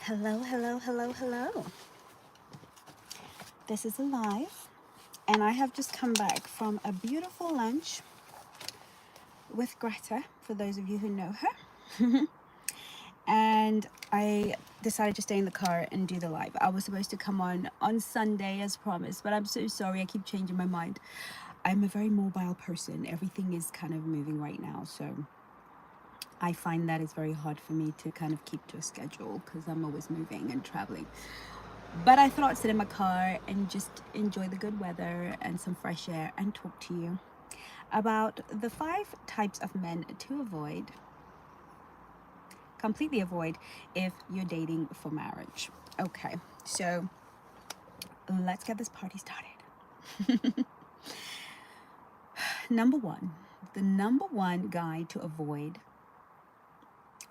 Hello, hello, hello, hello. This is Alive, and I have just come back from a beautiful lunch with Greta, for those of you who know her. And I decided to stay in the car and do the live. I was supposed to come on Sunday as promised, but I'm so sorry. I keep changing my mind. I'm a very mobile person. Everything is kind of moving right now, so I find that it's very hard for me to kind of keep to a schedule because I'm always moving and traveling. But I thought I'd sit in my car and just enjoy the good weather and some fresh air and talk to you about the 5 types of men to avoid, completely avoid, if you're dating for marriage. Okay, so let's get this party started. Number one, the number one guy to avoid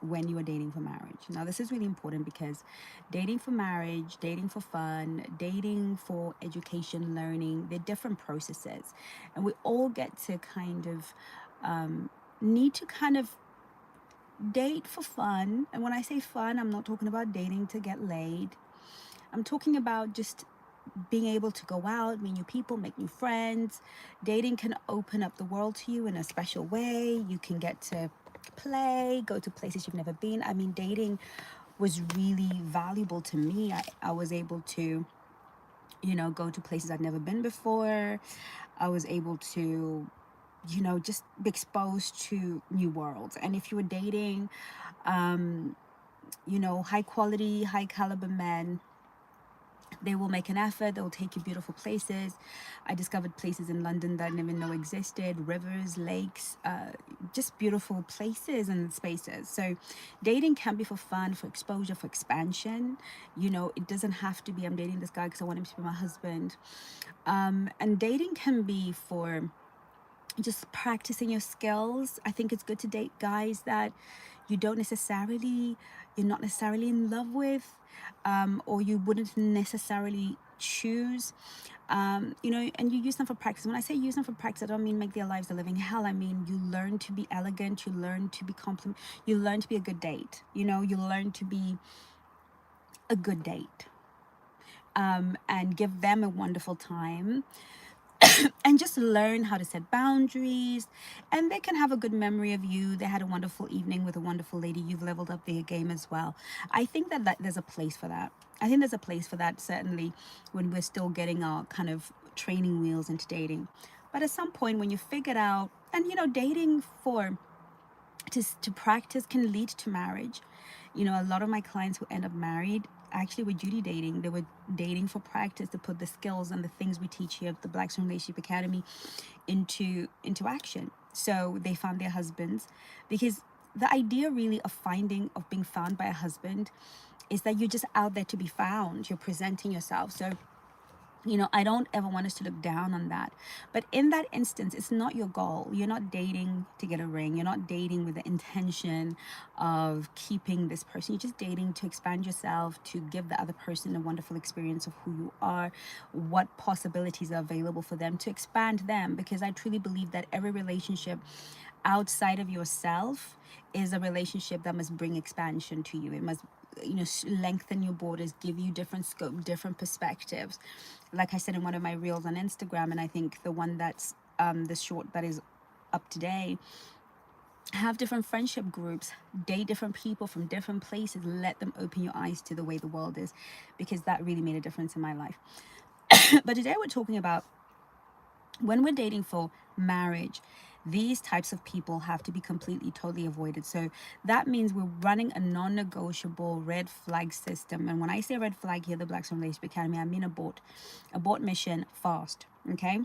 when you are dating for marriage. Now, this is really important because dating for marriage, dating for fun, dating for education, learning, they're different processes. And we all get to kind of need to kind of date for fun. And when I say fun, I'm not talking about dating to get laid. I'm talking about just being able to go out, meet new people, make new friends. Dating can open up the world to you in a special way. You can get to play, go to places you've never been. I mean, dating was really valuable to me. I was able to, go to places I'd never been before. I was able to, just be exposed to new worlds. And if you were dating, high quality, high caliber men, they will make an effort. They will take you beautiful places. I discovered places in London that I didn't even know existed, rivers, lakes, just beautiful places and spaces. So dating can be for fun, for exposure, for expansion. It doesn't have to be, I'm dating this guy because I want him to be my husband. And dating can be for just practicing your skills. I think it's good to date guys that you're not necessarily in love with, or you wouldn't necessarily choose, and you use them for practice. When I say use them for practice, I don't mean make their lives a living hell. I mean, you learn to be elegant, you learn to be you learn to be a good date, you learn to be a good date, and give them a wonderful time. And just learn how to set boundaries, and they can have a good memory of you. They had a wonderful evening with a wonderful lady. You've leveled up their game as well. I think that there's a place for that. I think there's a place for that, certainly when we're still getting our kind of training wheels into dating. But at some point when you figured out, and dating for to practice can lead to marriage. A lot of my clients who end up married actually were duty dating. They were dating for practice to put the skills and the things we teach here at the Black Swan Relationship Academy into action. So they found their husbands, because the idea really of being found by a husband is that you're just out there to be found. You're presenting yourself. So I don't ever want us to look down on that. But in that instance, it's not your goal. You're not dating to get a ring. You're not dating with the intention of keeping this person. You're just dating to expand yourself, to give the other person a wonderful experience of who you are, what possibilities are available for them, to expand them. Because I truly believe that every relationship outside of yourself is a relationship that must bring expansion to you. It must lengthen your borders, give you different scope, different perspectives. Like I said in one of my reels on Instagram, and I think the one that's the short that is up today, have different friendship groups, date different people from different places, let them open your eyes to the way the world is, because that really made a difference in my life. But today we're talking about when we're dating for marriage, these types of people have to be completely, totally avoided. So that means we're running a non-negotiable red flag system. And when I say red flag here, the Black Swan Relationship Academy, I mean abort mission fast. Okay.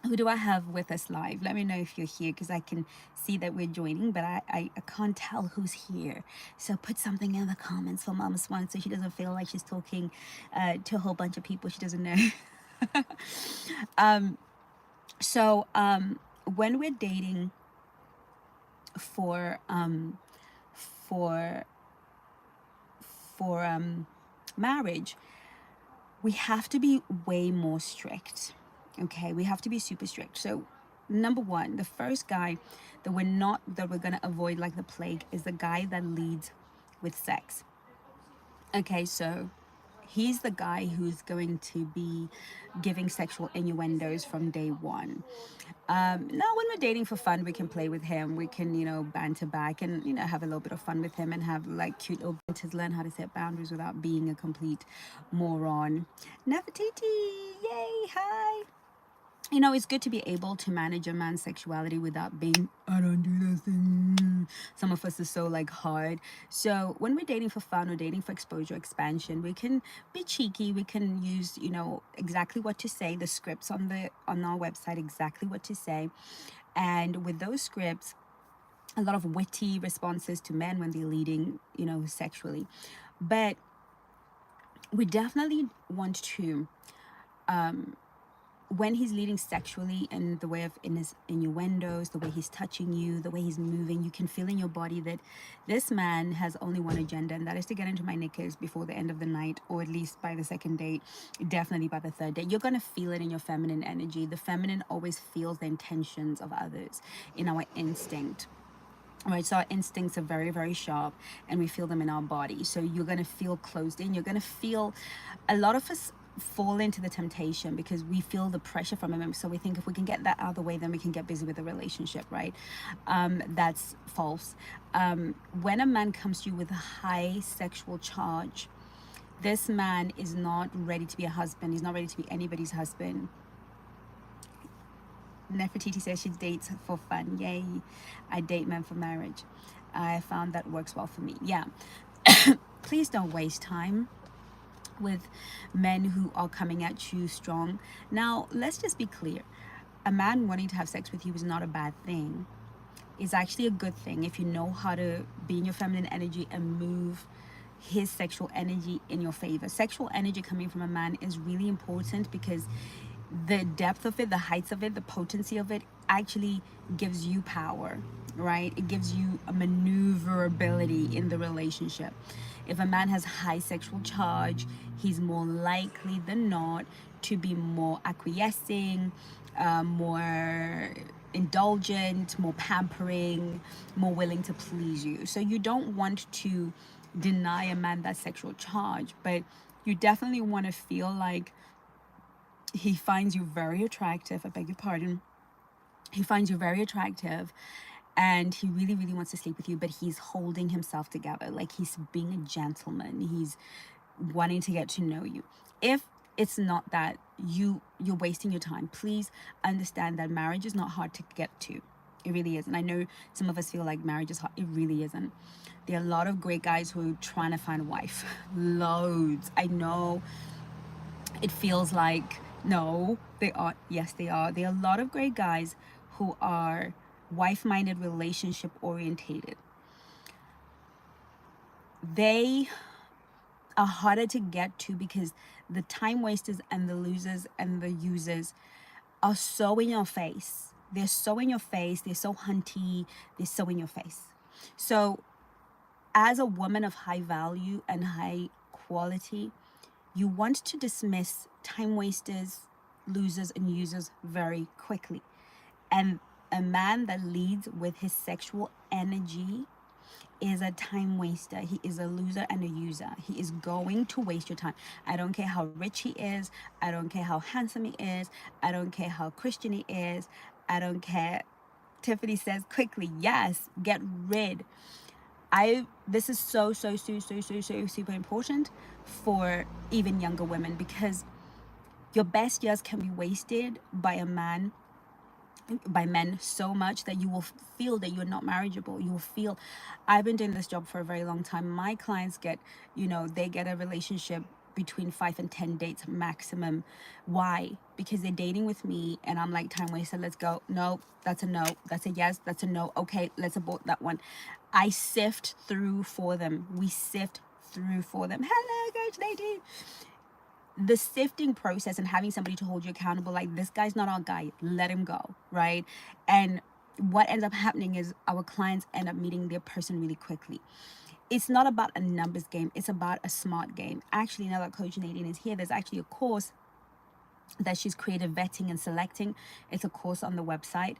Who do I have with us live? Let me know if you're here, because I can see that we're joining, but I can't tell who's here. So put something in the comments for Mama Swan so she doesn't feel like she's talking to a whole bunch of people she doesn't know. So when we're dating for for marriage, we have to be way more strict. Okay, we have to be super strict. So number one, the first guy that we're gonna avoid like the plague is the guy that leads with sex. Okay, so he's the guy who's going to be giving sexual innuendos from day one. Now, when we're dating for fun, we can play with him. We can, banter back and, have a little bit of fun with him and have like cute little banters, learn how to set boundaries without being a complete moron. Nefertiti, yay, hi. It's good to be able to manage a man's sexuality without being, I don't do this thing. Some of us is so like hard. So when we're dating for fun or dating for exposure expansion, we can be cheeky. We can use, exactly what to say, the scripts on our website, exactly what to say. And with those scripts, a lot of witty responses to men when they're leading, sexually. But we definitely want to when he's leading sexually in the way of in his innuendos, the way he's touching you, the way he's moving, you can feel in your body that this man has only one agenda, and that is to get into my knickers before the end of the night, or at least by the second date, definitely by the third date. You're going to feel it in your feminine energy. The feminine always feels the intentions of others in our instinct. Right, so our instincts are very, very sharp, and we feel them in our body. So you're going to feel closed in. You're going to feel, a lot of us fall into the temptation because we feel the pressure from him. So we think if we can get that out of the way, then we can get busy with the relationship, right? That's false. When a man comes to you with a high sexual charge, this man is not ready to be a husband. He's not ready to be anybody's husband. Nefertiti says she dates for fun. Yay. I date men for marriage. I found that works well for me. Yeah. Please don't waste time with men who are coming at you strong. Now, let's just be clear. A man wanting to have sex with you is not a bad thing. It's actually a good thing if you know how to be in your feminine energy and move his sexual energy in your favor. Sexual energy coming from a man is really important because the depth of it, the heights of it, the potency of it actually gives you power, right? It gives you a maneuverability in the relationship. If a man has high sexual charge, he's more likely than not to be more acquiescing, more indulgent, more pampering, more willing to please you. So you don't want to deny a man that sexual charge, but you definitely want to feel like he finds you very attractive. I beg your pardon. He finds you very attractive and he really, really wants to sleep with you, but he's holding himself together. Like he's being a gentleman. He's wanting to get to know you. If it's not that, you're wasting your time. Please understand that marriage is not hard to get to. It really isn't. I know some of us feel like marriage is hard. It really isn't. There are a lot of great guys who are trying to find a wife. Loads. I know it feels like, no, they are. Yes, they are. There are a lot of great guys who are wife-minded, relationship orientated. They are harder to get to because the time wasters and the losers and the users are so in your face. They're so in your face. They're so hunty. They're so in your face. So as a woman of high value and high quality, you want to dismiss time wasters, losers, and users very quickly. And a man that leads with his sexual energy is a time waster. He is a loser and a user. He is going to waste your time. I don't care how rich he is. I don't care how handsome he is. I don't care how Christian he is. I don't care. Tiffany says quickly, yes, get rid. This is so super important for even younger women, because your best years can be wasted by men so much that you will feel that you're not marriageable. You will feel, I've been doing this job for a very long time. My clients get, they get a relationship between 5 and 10 dates maximum. Why? Because they're dating with me and I'm like, time waster, let's go. No, that's a no. That's a yes, that's a no. Okay, let's abort that one. I sift through for them. We sift through for them. Hello, Coach Lady. The sifting process and having somebody to hold you accountable, like, this guy's not our guy, let him go, right? And what ends up happening is our clients end up meeting their person really quickly. It's not about a numbers game, it's about a smart game. Actually, now that Coach Nadine is here, there's actually a course that she's created, vetting and selecting. It's a course on the website.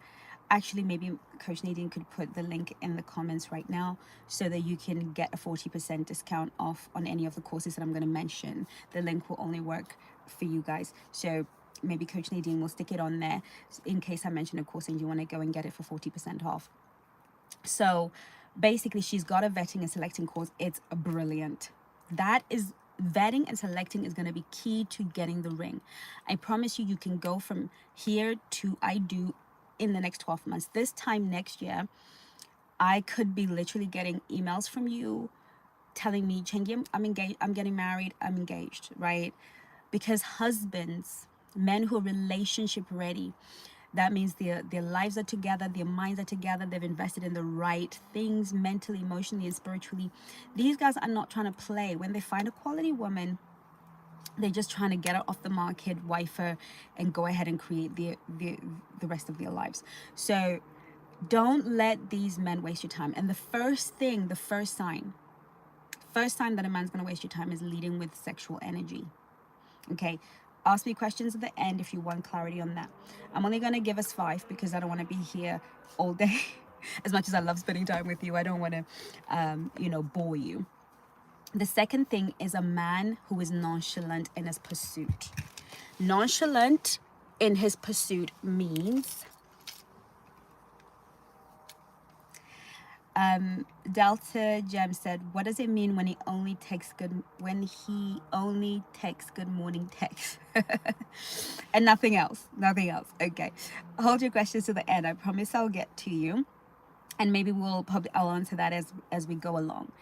Actually, maybe Coach Nadine could put the link in the comments right now so that you can get a 40% discount off on any of the courses that I'm going to mention. The link will only work for you guys. So maybe Coach Nadine will stick it on there in case I mention a course and you want to go and get it for 40% off. So basically, she's got a vetting and selecting course. It's brilliant. That is vetting and selecting is going to be key to getting the ring. I promise you, you can go from here to I do in the next 12 months. This time next year, I could be literally getting emails from you telling me, Chengi, I'm engaged, I'm getting married, I'm engaged, right? Because husbands, men who are relationship ready, that means their lives are together, their minds are together, they've invested in the right things mentally, emotionally, and spiritually. These guys are not trying to play. When they find a quality woman, they're just trying to get her off the market, wife her, and go ahead and create the rest of their lives. So don't let these men waste your time. And the first sign that a man's going to waste your time is leading with sexual energy. Okay, ask me questions at the end if you want clarity on that. I'm only going to give us 5 because I don't want to be here all day. As much as I love spending time with you, I don't want to bore you. The second thing is a man who is nonchalant in his pursuit. Nonchalant in his pursuit means Delta Gem said, what does it mean when he only takes good morning texts and nothing else? Okay, hold your questions to the end. I promise I'll get to you, and maybe I'll answer that as we go along.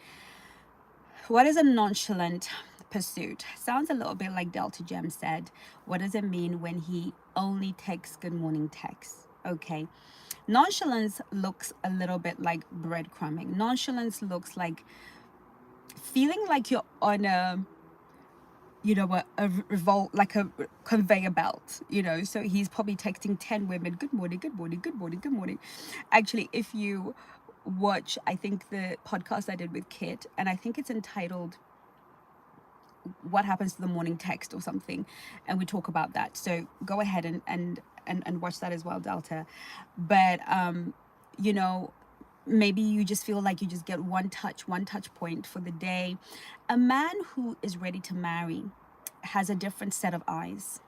What is a nonchalant pursuit? Sounds a little bit like Delta Gem said. What does it mean when he only takes good morning texts? Okay. Nonchalance looks a little bit like breadcrumbing. Nonchalance looks like feeling like you're on a revolt, like a conveyor belt, so he's probably texting 10 women, good morning, good morning, good morning, good morning. Actually, if you watch, I think the podcast I did with Kit, and I think it's entitled What Happens to the Morning Text or something, and we talk about that. So go ahead and watch that as well, Delta. But maybe you just feel like you just get one touch point for the day. A man who is ready to marry has a different set of eyes.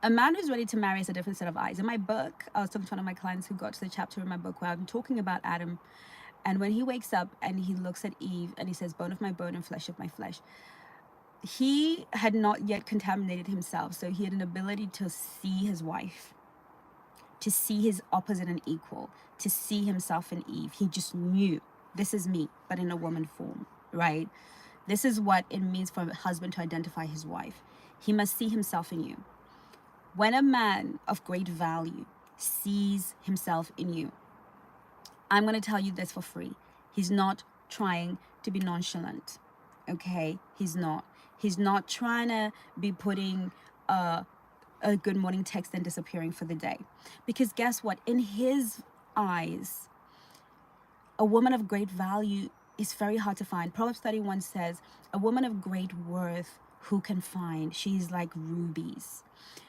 A man who's ready to marry has a different set of eyes. In my book, I was talking to one of my clients who got to the chapter in my book where I'm talking about Adam, and when he wakes up and he looks at Eve and he says, bone of my bone and flesh of my flesh, he had not yet contaminated himself, so he had an ability to see his wife, to see his opposite and equal, to see himself in Eve. He just knew, this is me, but in a woman form, right? This is what it means for a husband to identify his wife. He must see himself in you. When a man of great value sees himself in you, I'm going to tell you this for free. He's not trying to be nonchalant, okay? He's not. He's not trying to be putting a good morning text and disappearing for the day. Because guess what? In his eyes, a woman of great value is very hard to find. Proverbs 31 says, a woman of great worth, who can find? She's like rubies.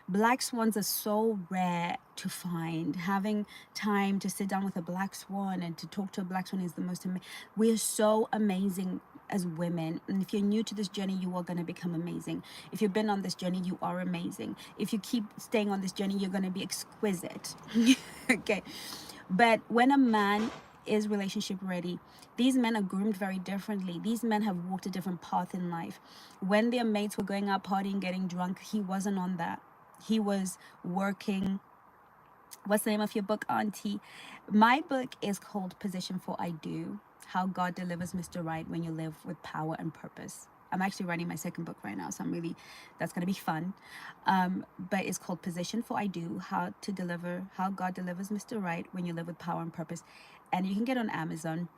Black swans are so rare to find. Having time to sit down with a black swan and to talk to a black swan is the most amazing. We are so amazing as women, and if you're new to this journey, you are going to become amazing. If you've been on this journey, you are amazing. If you keep staying on this journey, you're going to be exquisite. Okay, but when a man is relationship ready, these men are groomed very differently. These men have walked a different path in life. When their mates were going out partying, getting drunk, he wasn't on that. He was working. What's the name of your book, Auntie? My book is called Position for I Do: How God Delivers Mr. Right When You Live with Power and Purpose. I'm actually writing my second book right now, so that's going to be fun. But it's called Position for I Do: How God Delivers Mr. Right When You Live with Power and Purpose. And you can get it on Amazon,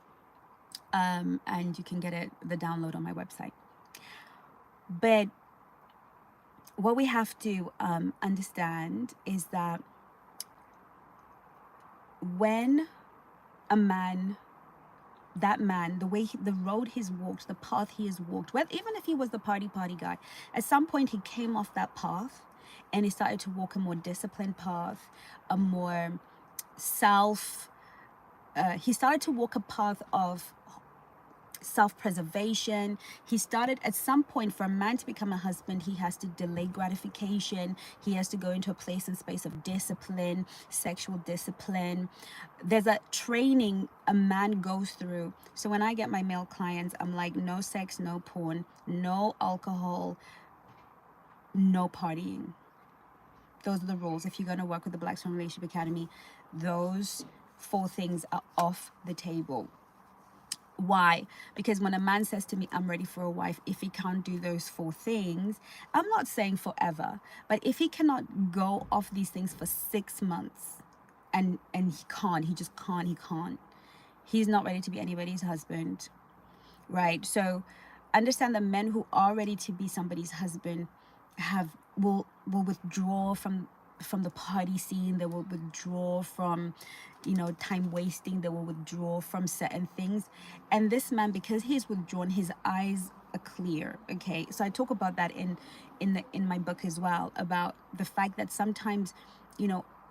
and you can get the download on my website. But what we have to understand is that when a man, the road he's walked, the path he has walked, well, even if he was the party guy, at some point he came off that path and he started to walk a more disciplined path, a more self he started to walk a path of self-preservation. He started, at some point, for a man to become a husband, he has to delay gratification. He has to go into a place and space of discipline, sexual discipline. There's a training a man goes through. So when I get my male clients, I'm like, no sex, no porn, no alcohol, no partying. Those are the rules. If you're going to work with the Black Swan Relationship Academy, those 4 things are off the table. Why? Because when a man says to me, I'm ready for a wife, if he can't do those 4 things, I'm not saying forever, but if he cannot go off these things for 6 months and he just can't, he's not ready to be anybody's husband, right? So understand that men who are ready to be somebody's husband will withdraw from the party scene. They will withdraw from, time wasting. They will withdraw from certain things. And this man, because he's withdrawn, his eyes are clear. Okay, so I talk about that in my book as well, about the fact that sometimes,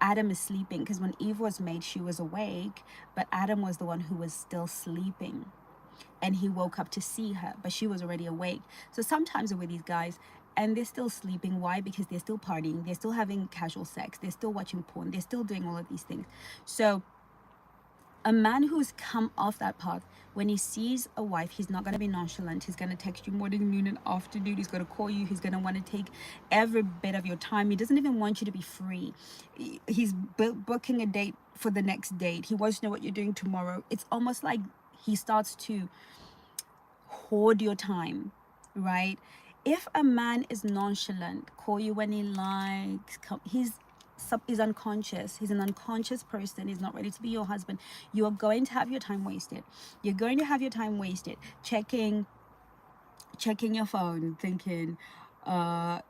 Adam is sleeping, because when Eve was made, she was awake, but Adam was the one who was still sleeping. And he woke up to see her, but she was already awake. So sometimes with these guys, and they're still sleeping. Why? Because they're still partying, they're still having casual sex, they're still watching porn, they're still doing all of these things. So a man who's come off that path, when he sees a wife, he's not going to be nonchalant. He's going to text you morning, noon, and afternoon. He's going to call you. He's going to want to take every bit of your time. He doesn't even want you to be free. He's booking a date for the next date. He wants to know what you're doing tomorrow. It's almost like he starts to hoard your time, right? If a man is nonchalant, call you when he likes, he's unconscious. He's an unconscious person. He's not ready to be your husband. You are going to have your time wasted. You're going to have your time wasted checking your phone, thinking, is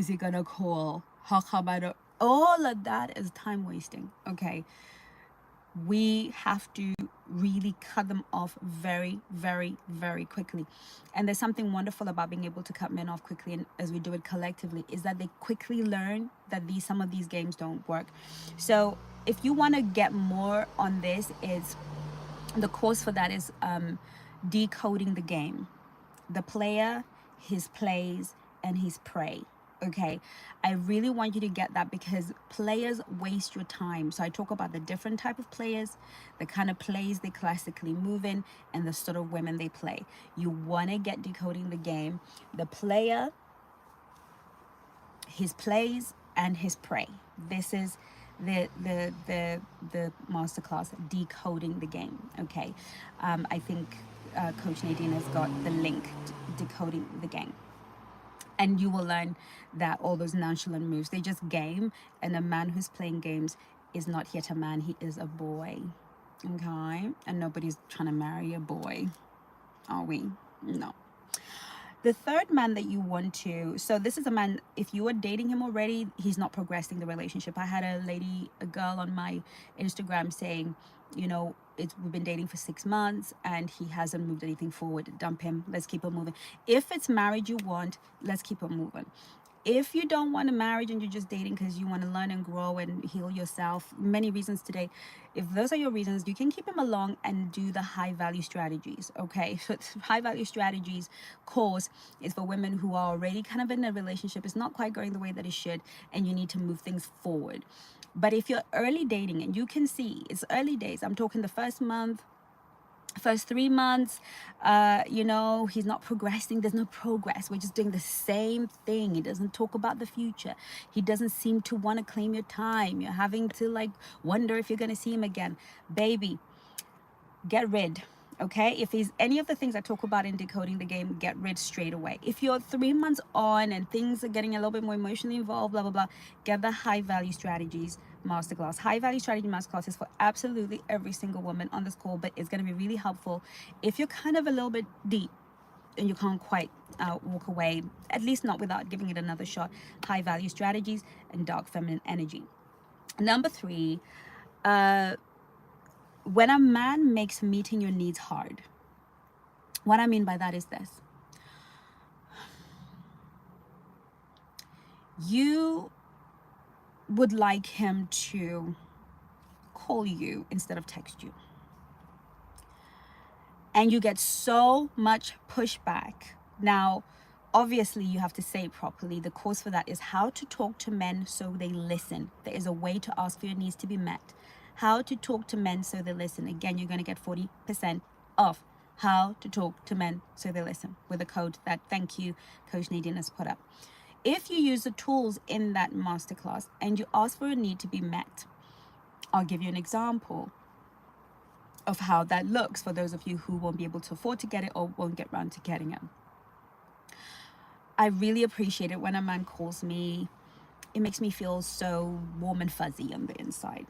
he gonna call? How come I don't? All of that is time wasting. Okay. We have to really cut them off very, very, very quickly. And there's something wonderful about being able to cut men off quickly, and as we do it collectively, is that they quickly learn that some of these games don't work. So if you want to get more on this, is the course for that is decoding the game, the player, his plays, and his prey. Okay, I really want you to get that, because players waste your time. So I talk about the different type of players, the kind of plays they classically move in, and the sort of women they play. You want to get decoding the game, the player, his plays, and his prey. This is the masterclass, decoding the game. Okay, I think Coach Nadine has got the link, decoding the game. And you will learn that all those nonchalant moves, they just game. And a man who's playing games is not yet a man, he is a boy. Okay? And nobody's trying to marry a boy, are we? No. The third man that you want to, so this is a man, if you are dating him already, he's not progressing the relationship. I had a girl on my Instagram saying, we've been dating for 6 months and he hasn't moved anything forward. Dump him. Let's keep on moving. If it's marriage you want, let's keep on moving. If you don't want a marriage and you're just dating because you want to learn and grow and heal yourself, many reasons today, if those are your reasons, you can keep him along and do the high value strategies. Okay, so high value strategies course is for women who are already kind of in a relationship, it's not quite going the way that it should, and you need to move things forward. But if you're early dating and you can see it's early days, I'm talking the first 3 months, he's not progressing. There's no progress. We're just doing the same thing. He doesn't talk about the future. He doesn't seem to want to claim your time. You're having to wonder if you're going to see him again. Baby, get rid. Okay, if he's any of the things I talk about in decoding the game, get rid straight away. If you're 3 months on and things are getting a little bit more emotionally involved, blah blah blah, get the high value strategies masterclass. High value strategy masterclass is for absolutely every single woman on this call, but it's going to be really helpful if you're kind of a little bit deep and you can't quite walk away, at least not without giving it another shot. High value strategies and dark feminine energy. Number 3, when a man makes meeting your needs hard. What I mean by that is this. You would like him to call you instead of text you. And you get so much pushback. Now, obviously, you have to say it properly. The course for that is how to talk to men so they listen. There is a way to ask for your needs to be met. How to talk to men so they listen. Again, you're going to get 40% off. How to talk to men so they listen with a code that, thank you, Coach Nadine has put up. If you use the tools in that masterclass and you ask for a need to be met, I'll give you an example of how that looks for those of you who won't be able to afford to get it or won't get around to getting it. I really appreciate it when a man calls me. It makes me feel so warm and fuzzy on the inside.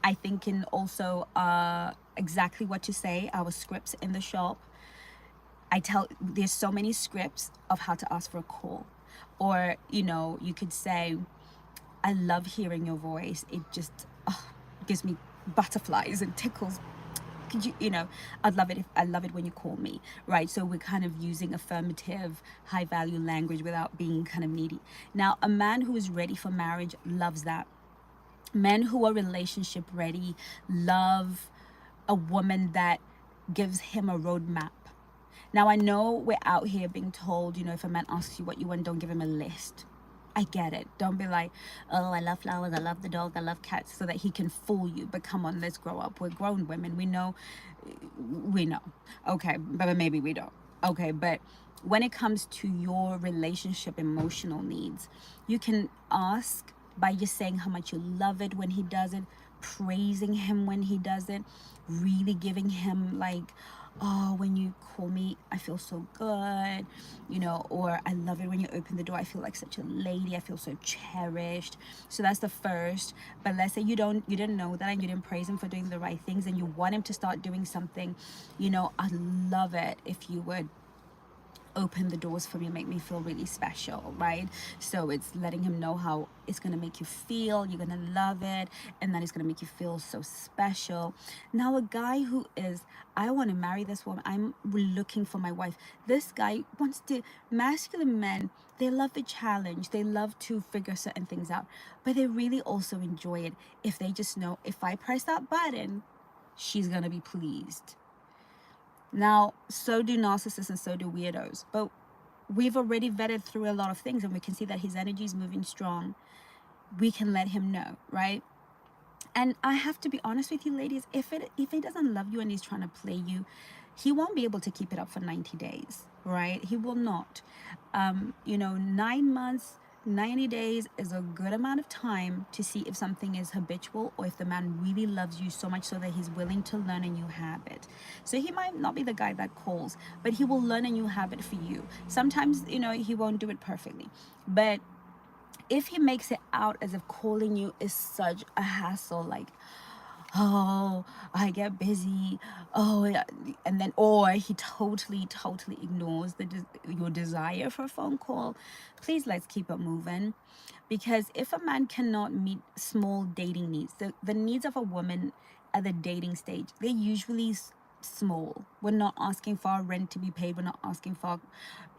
I think in also exactly what to say, our scripts in the shop. There's so many scripts of how to ask for a call. Or, you could say, I love hearing your voice. It just gives me butterflies and tickles. Could you, I love it when you call me, right? So we're kind of using affirmative, high value language without being kind of needy. Now, a man who is ready for marriage loves that. Men who are relationship ready love a woman that gives him a roadmap. Now, I know we're out here being told, if a man asks you what you want, don't give him a list. I get it. Don't be like, oh, I love flowers, I love the dog, I love cats, so that he can fool you. But come on, let's grow up. We're grown women. We know. Okay, but maybe we don't. Okay, but when it comes to your relationship emotional needs, you can ask by just saying how much you love it when he does it, praising him when he does it, really giving him like, oh, when you call me, I feel so good, or I love it when you open the door. I feel like such a lady. I feel so cherished. So that's the first. But let's say you didn't know that and you didn't praise him for doing the right things and you want him to start doing something, I'd love it if you would open the doors for me and make me feel really special, right? So it's letting him know how it's going to make you feel, you're going to love it, and that it's going to make you feel so special. Now, a guy who is, I want to marry this woman, I'm looking for my wife. This guy wants to, masculine men, they love the challenge, they love to figure certain things out, but they really also enjoy it if they just know, if I press that button, she's going to be pleased. Now, so do narcissists and so do weirdos. But we've already vetted through a lot of things and we can see that his energy is moving strong. We can let him know, right? And I have to be honest with you, ladies, if he doesn't love you and he's trying to play you, he won't be able to keep it up for 90 days, right? He will not. 9 months, 90 days is a good amount of time to see if something is habitual or if the man really loves you so much so that he's willing to learn a new habit. So he might not be the guy that calls, but he will learn a new habit for you. Sometimes, he won't do it perfectly, but if he makes it out as if calling you is such a hassle, like, oh, I get busy, oh, yeah, and then, or he totally ignores your desire for a phone call, please, let's keep it moving. Because if a man cannot meet small dating needs, the needs of a woman at the dating stage, they're usually small. We're not asking for our rent to be paid. We're not asking for,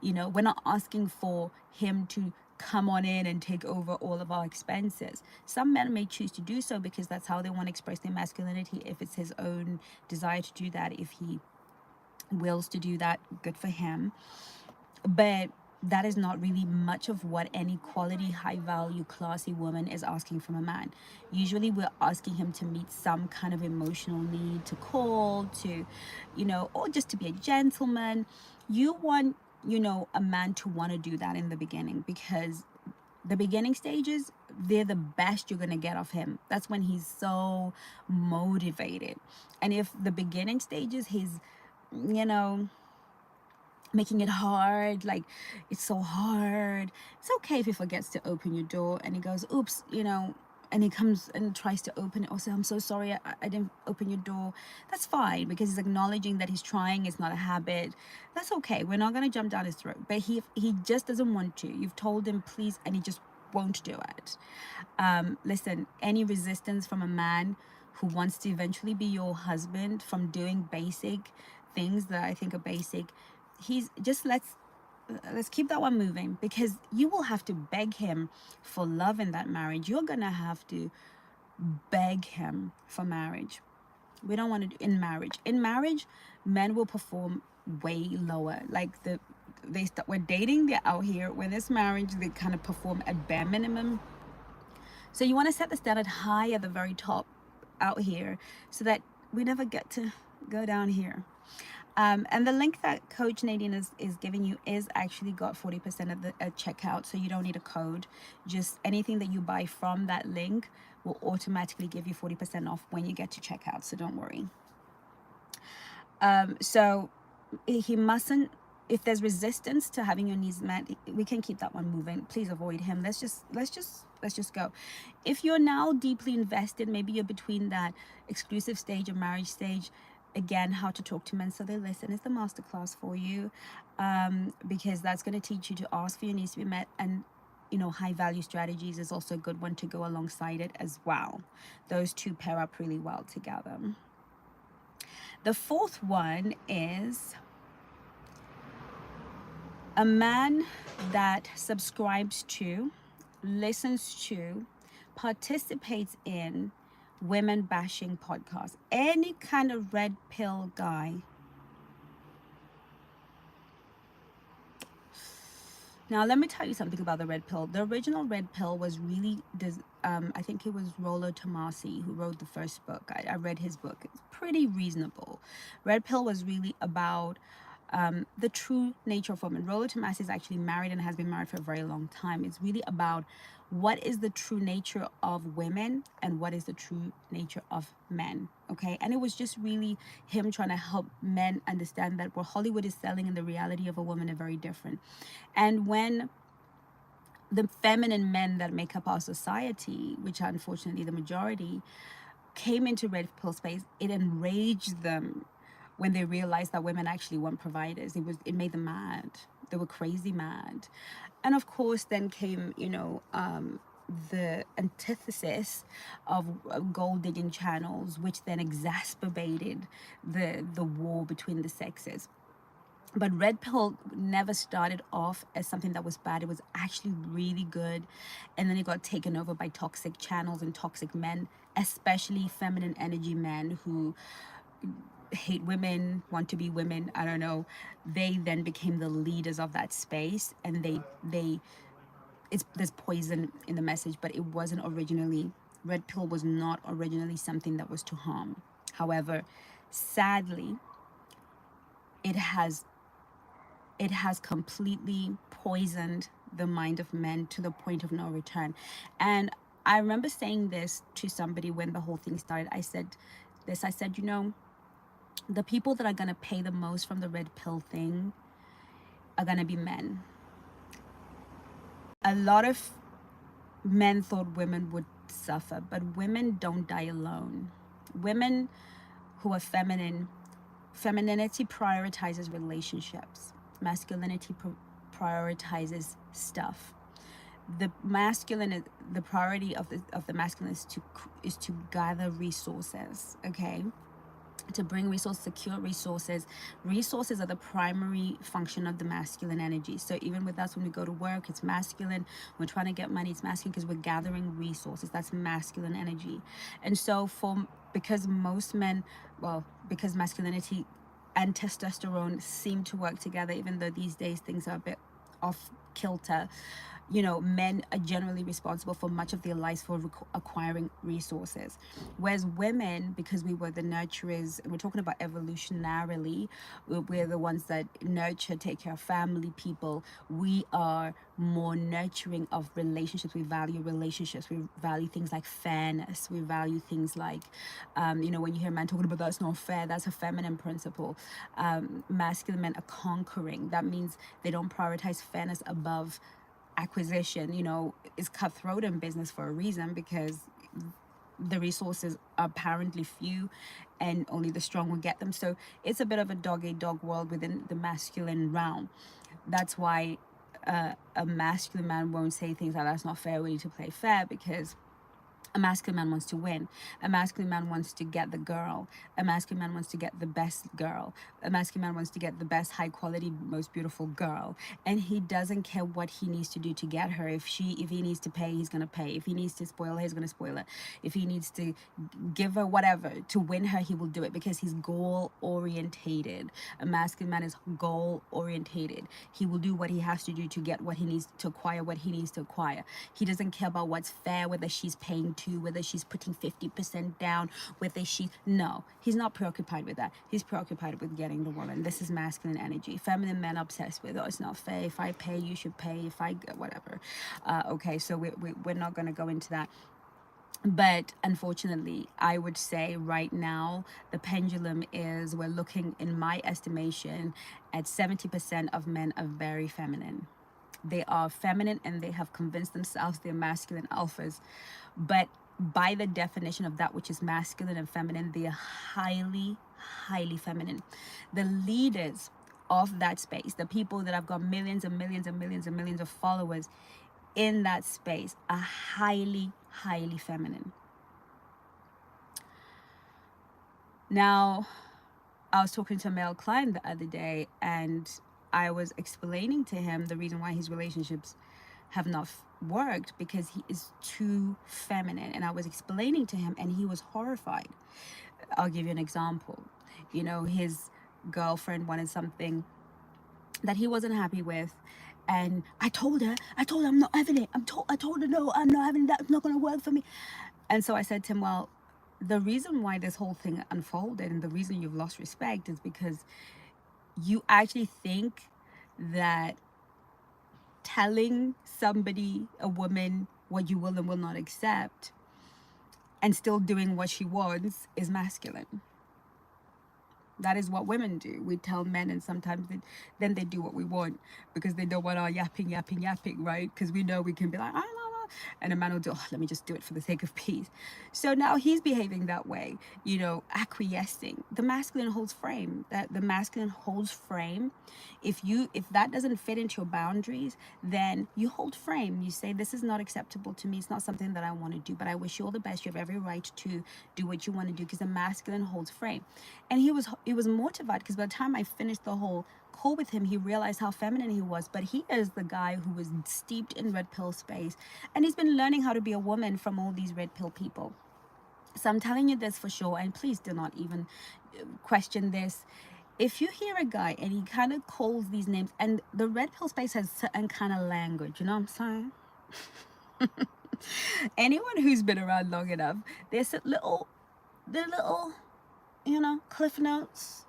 we're not asking for him to come on in and take over all of our expenses. Some men may choose to do so because that's how they want to express their masculinity. If it's his own desire to do that, if he wills to do that, good for him. But that is not really much of what any quality, high value, classy woman is asking from a man. Usually we're asking him to meet some kind of emotional need, to call, to, or just to be a gentleman. You want, a man to want to do that in the beginning, because the beginning stages, they're the best you're going to get of him. That's when he's so motivated. And if the beginning stages, he's, making it hard, like it's so hard, it's okay if he forgets to open your door and he goes, oops, and he comes and tries to open it or say, I'm so sorry, I didn't open your door. That's fine, because he's acknowledging that he's trying. It's not a habit. That's okay. We're not going to jump down his throat. But he just doesn't want to. You've told him please and he just won't do it. Listen, any resistance from a man who wants to eventually be your husband from doing basic things that I think are basic, he's just keep that one moving, because you will have to beg him for love in that marriage. You're gonna have to beg him for marriage. We don't want to do in marriage. In marriage, men will perform way lower. Like we're dating, they're out here. When it's marriage, they kind of perform at bare minimum. So you want to set the standard high at the very top out here, so that we never get to go down here. And the link that Coach Nadine is giving you is actually got 40% of the checkout, so you don't need a code. Just anything that you buy from that link will automatically give you 40% off when you get to checkout, so don't worry. So he mustn't, if there's resistance to having your needs met, we can keep that one moving. Please avoid him. Let's just go. If you're now deeply invested, maybe you're between that exclusive stage or marriage stage, again, how to talk to men so they listen is the masterclass for you, because that's going to teach you to ask for your needs to be met. And high value strategies is also a good one to go alongside it as well. Those two pair up really well together. The fourth one is a man that subscribes to, listens to, participates in women bashing podcasts. Any kind of red pill guy. Now, let me tell you something about the red pill. The original red pill was really, I think it was Rollo Tomasi who wrote the first book. I read his book. It's pretty reasonable. Red pill was really about the true nature of women. Rollo Tomasi is actually married and has been married for a very long time. It's really about what is the true nature of women and what is the true nature of men, okay? And it was just really him trying to help men understand that what Hollywood is selling and the reality of a woman are very different. And when the feminine men that make up our society, which are unfortunately the majority, came into red pill space, it enraged them when they realized that women actually weren't providers. It made them mad. They were crazy mad. And of course, then came, the antithesis of gold digging channels, which then exacerbated the war between the sexes. But red pill never started off as something that was bad. It was actually really good. And then it got taken over by toxic channels and toxic men, especially feminine energy men who hate women, want to be women, I don't know. They then became the leaders of that space, and there's poison in the message, but it wasn't originally, red pill was not originally something that was to harm. However, sadly, it has completely poisoned the mind of men to the point of no return. And I remember saying this to somebody when the whole thing started. I said, the people that are going to pay the most from the red pill thing are going to be men. A lot of men thought women would suffer, but women don't die alone. Women who are feminine, femininity prioritizes relationships. Masculinity prioritizes stuff. The priority of the masculine is to gather resources, okay? To bring resources, secure resources. Resources are the primary function of the masculine energy. So even with us, when we go to work, it's masculine. We're trying to get money, it's masculine, because we're gathering resources. That's masculine energy. And so because most men, because masculinity and testosterone seem to work together, even though these days things are a bit off kilter, men are generally responsible for much of their lives for acquiring resources. Whereas women, because we were the nurturers, and we're talking about evolutionarily, we're the ones that nurture, take care of family, people. We are more nurturing of relationships. We value relationships. We value things like fairness. We value things like, when you hear a man talking about that's not fair, that's a feminine principle. Masculine men are conquering. That means they don't prioritize fairness above acquisition. Is cutthroat in business for a reason, because the resources are apparently few and only the strong will get them. So it's a bit of a dog-eat-dog world within the masculine realm. That's why a masculine man won't say things like that's not fair, we need to play fair, because A masculine man wants to win. A masculine man wants to get the girl. A masculine man wants to get the best girl. A masculine man wants to get the best, high quality, most beautiful girl. And he doesn't care what he needs to do to get her. If he needs to pay, he's gonna pay. If he needs to spoil her, he's gonna spoil her. If he needs to give her whatever to win her, he will do it, because he's goal orientated. A masculine man is goal orientated. He will do what he has to do to get what he needs to acquire, what he needs to acquire. He doesn't care about what's fair, whether she's paying whether she's putting 50% down, whether no, he's not preoccupied with that. He's preoccupied with getting the woman. This is masculine energy. Feminine men obsessed with, oh, it's not fair. If I pay, you should pay. If I whatever. Okay, so we're not going to go into that. But unfortunately, I would say right now the pendulum is, we're looking, in my estimation, at 70% of men are very feminine. They are feminine and they have convinced themselves they're masculine alphas. But by the definition of that which is masculine and feminine, they are highly, highly feminine. The leaders of that space, the people that have got millions and millions and millions and millions of followers in that space, are highly, highly feminine. Now, I was talking to a male client the other day, and I was explaining to him the reason why his relationships have not worked, because he is too feminine. And I was explaining to him and he was horrified. I'll give you an example. You know, his girlfriend wanted something that he wasn't happy with, and I told her I'm not having it. I told her, no, I'm not having that. It's not going to work for me. And so I said to him, well, the reason why this whole thing unfolded and the reason you've lost respect is because you actually think that telling somebody, a woman, what you will and will not accept and still doing what she wants is masculine. That is what women do. We tell men, and sometimes then they do what we want, because they don't want our yapping, right? Because we know we can be like, ah, and a man will do, oh, let me just do it for the sake of peace. So now he's behaving that way, you know, acquiescing. The masculine holds frame. That the masculine holds frame. If that doesn't fit into your boundaries, then you hold frame. You say, this is not acceptable to me. It's not something that I want to do, but I wish you all the best. You have every right to do what you want to do, because the masculine holds frame. And he was mortified, because by the time I finished the whole call with him, he realized how feminine he was. But he is the guy who was steeped in red pill space, and he's been learning how to be a woman from all these red pill people. So I'm telling you this for sure, and please do not even question this. If you hear a guy and he kind of calls these names, and the red pill space has certain kind of language, you know what I'm saying? Anyone who's been around long enough, there's the little, you know, cliff notes.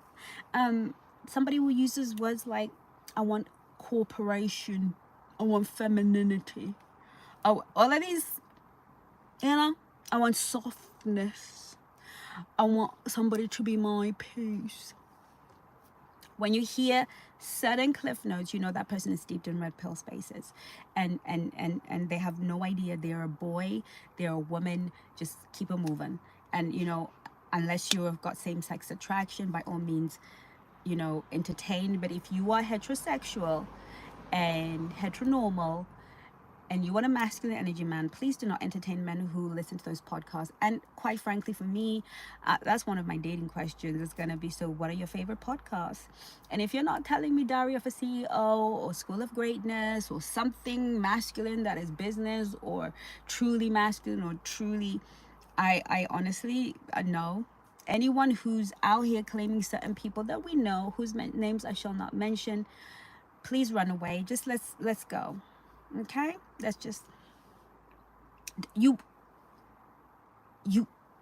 Somebody will use those words like, I want cooperation, I want femininity, oh, all of these, you know, I want softness, I want somebody to be my peace. When you hear certain cliff notes, you know that person is steeped in red pill spaces, and they have no idea they're a boy, they're a woman. Just keep it moving. And you know, unless you have got same-sex attraction, by all means, you know, entertain. But if you are heterosexual and heteronormal and you want a masculine energy man, please do not entertain men who listen to those podcasts. And quite frankly, for me, that's one of my dating questions. It's going to be, so what are your favorite podcasts? And if you're not telling me Diary of a CEO or School of Greatness or something masculine that is business, or truly masculine, or truly, I honestly, no. Anyone who's out here claiming certain people that we know, whose names I shall not mention, please run away. Just let's go. Okay? That's just, you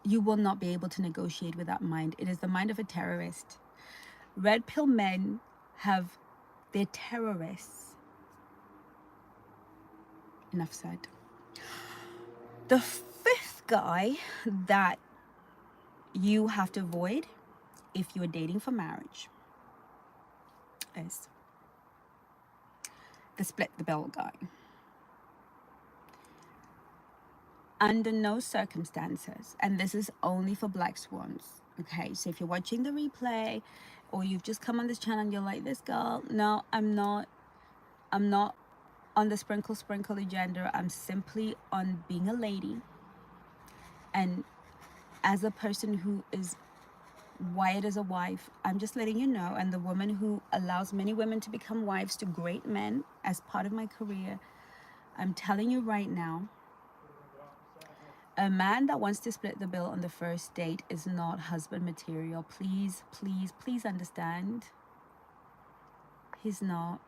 will not be able to negotiate with that mind. It is the mind of a terrorist. Red pill men they're terrorists. Enough said. The fifth guy that you have to avoid if you're dating for marriage is the split the bill guy. Under no circumstances, and this is only for black swans, okay? So if you're watching the replay, or you've just come on this channel and you're like, this girl, no, I'm not on the sprinkle agenda. I'm simply on being a lady. And as a person who is wired as a wife, I'm just letting you know, and the woman who allows many women to become wives to great men as part of my career, I'm telling you right now, a man that wants to split the bill on the first date is not husband material. Please, please, please understand. He's not.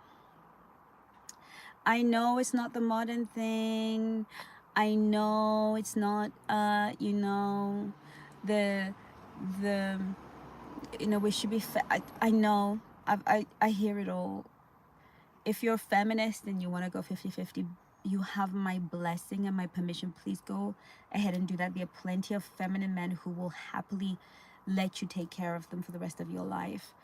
I know it's not the modern thing. I know it's not the the we should be I know. I hear it all. If you're a feminist and you want to go 50-50, you have my blessing and my permission. Please go ahead and do that. There are plenty of feminine men who will happily let you take care of them for the rest of your life.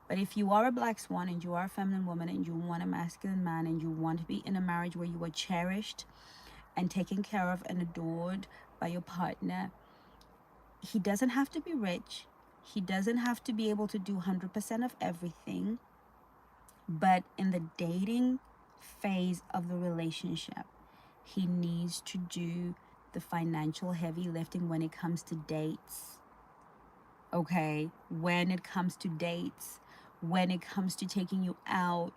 But if you are a black swan and you are a feminine woman and you want a masculine man and you want to be in a marriage where you are cherished and taken care of and adored by your partner, he doesn't have to be rich. He doesn't have to be able to do 100% of everything. But in the dating phase of the relationship, he needs to do the financial heavy lifting when it comes to dates. Okay? When it comes to dates, when it comes to taking you out,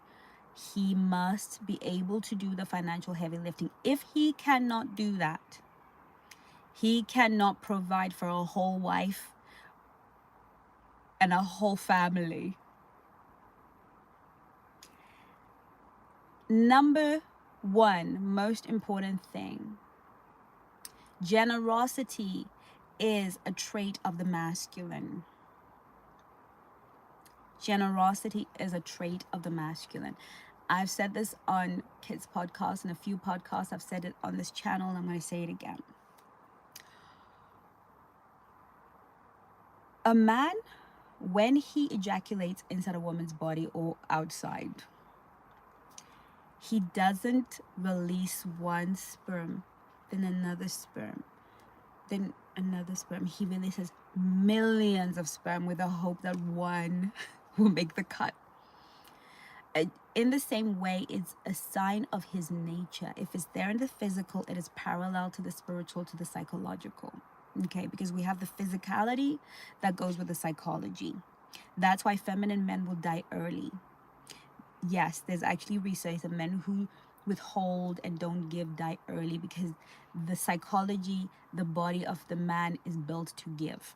he must be able to do the financial heavy lifting. If he cannot do that, he cannot provide for a whole wife and a whole family. Number one, most important thing, generosity is a trait of the masculine. Generosity is a trait of the masculine. I've said this on kids' podcasts and a few podcasts. I've said it on this channel, and I'm going to say it again. A man, when he ejaculates inside a woman's body or outside, he doesn't release one sperm, then another sperm, then another sperm. He releases millions of sperm with the hope that one will make the cut. In the same way, it's a sign of his nature. If it's there in the physical, it is parallel to the spiritual, to the psychological. Okay, because we have the physicality that goes with the psychology. That's why feminine men will die early. Yes, there's actually research that men who withhold and don't give die early because the psychology, the body of the man is built to give.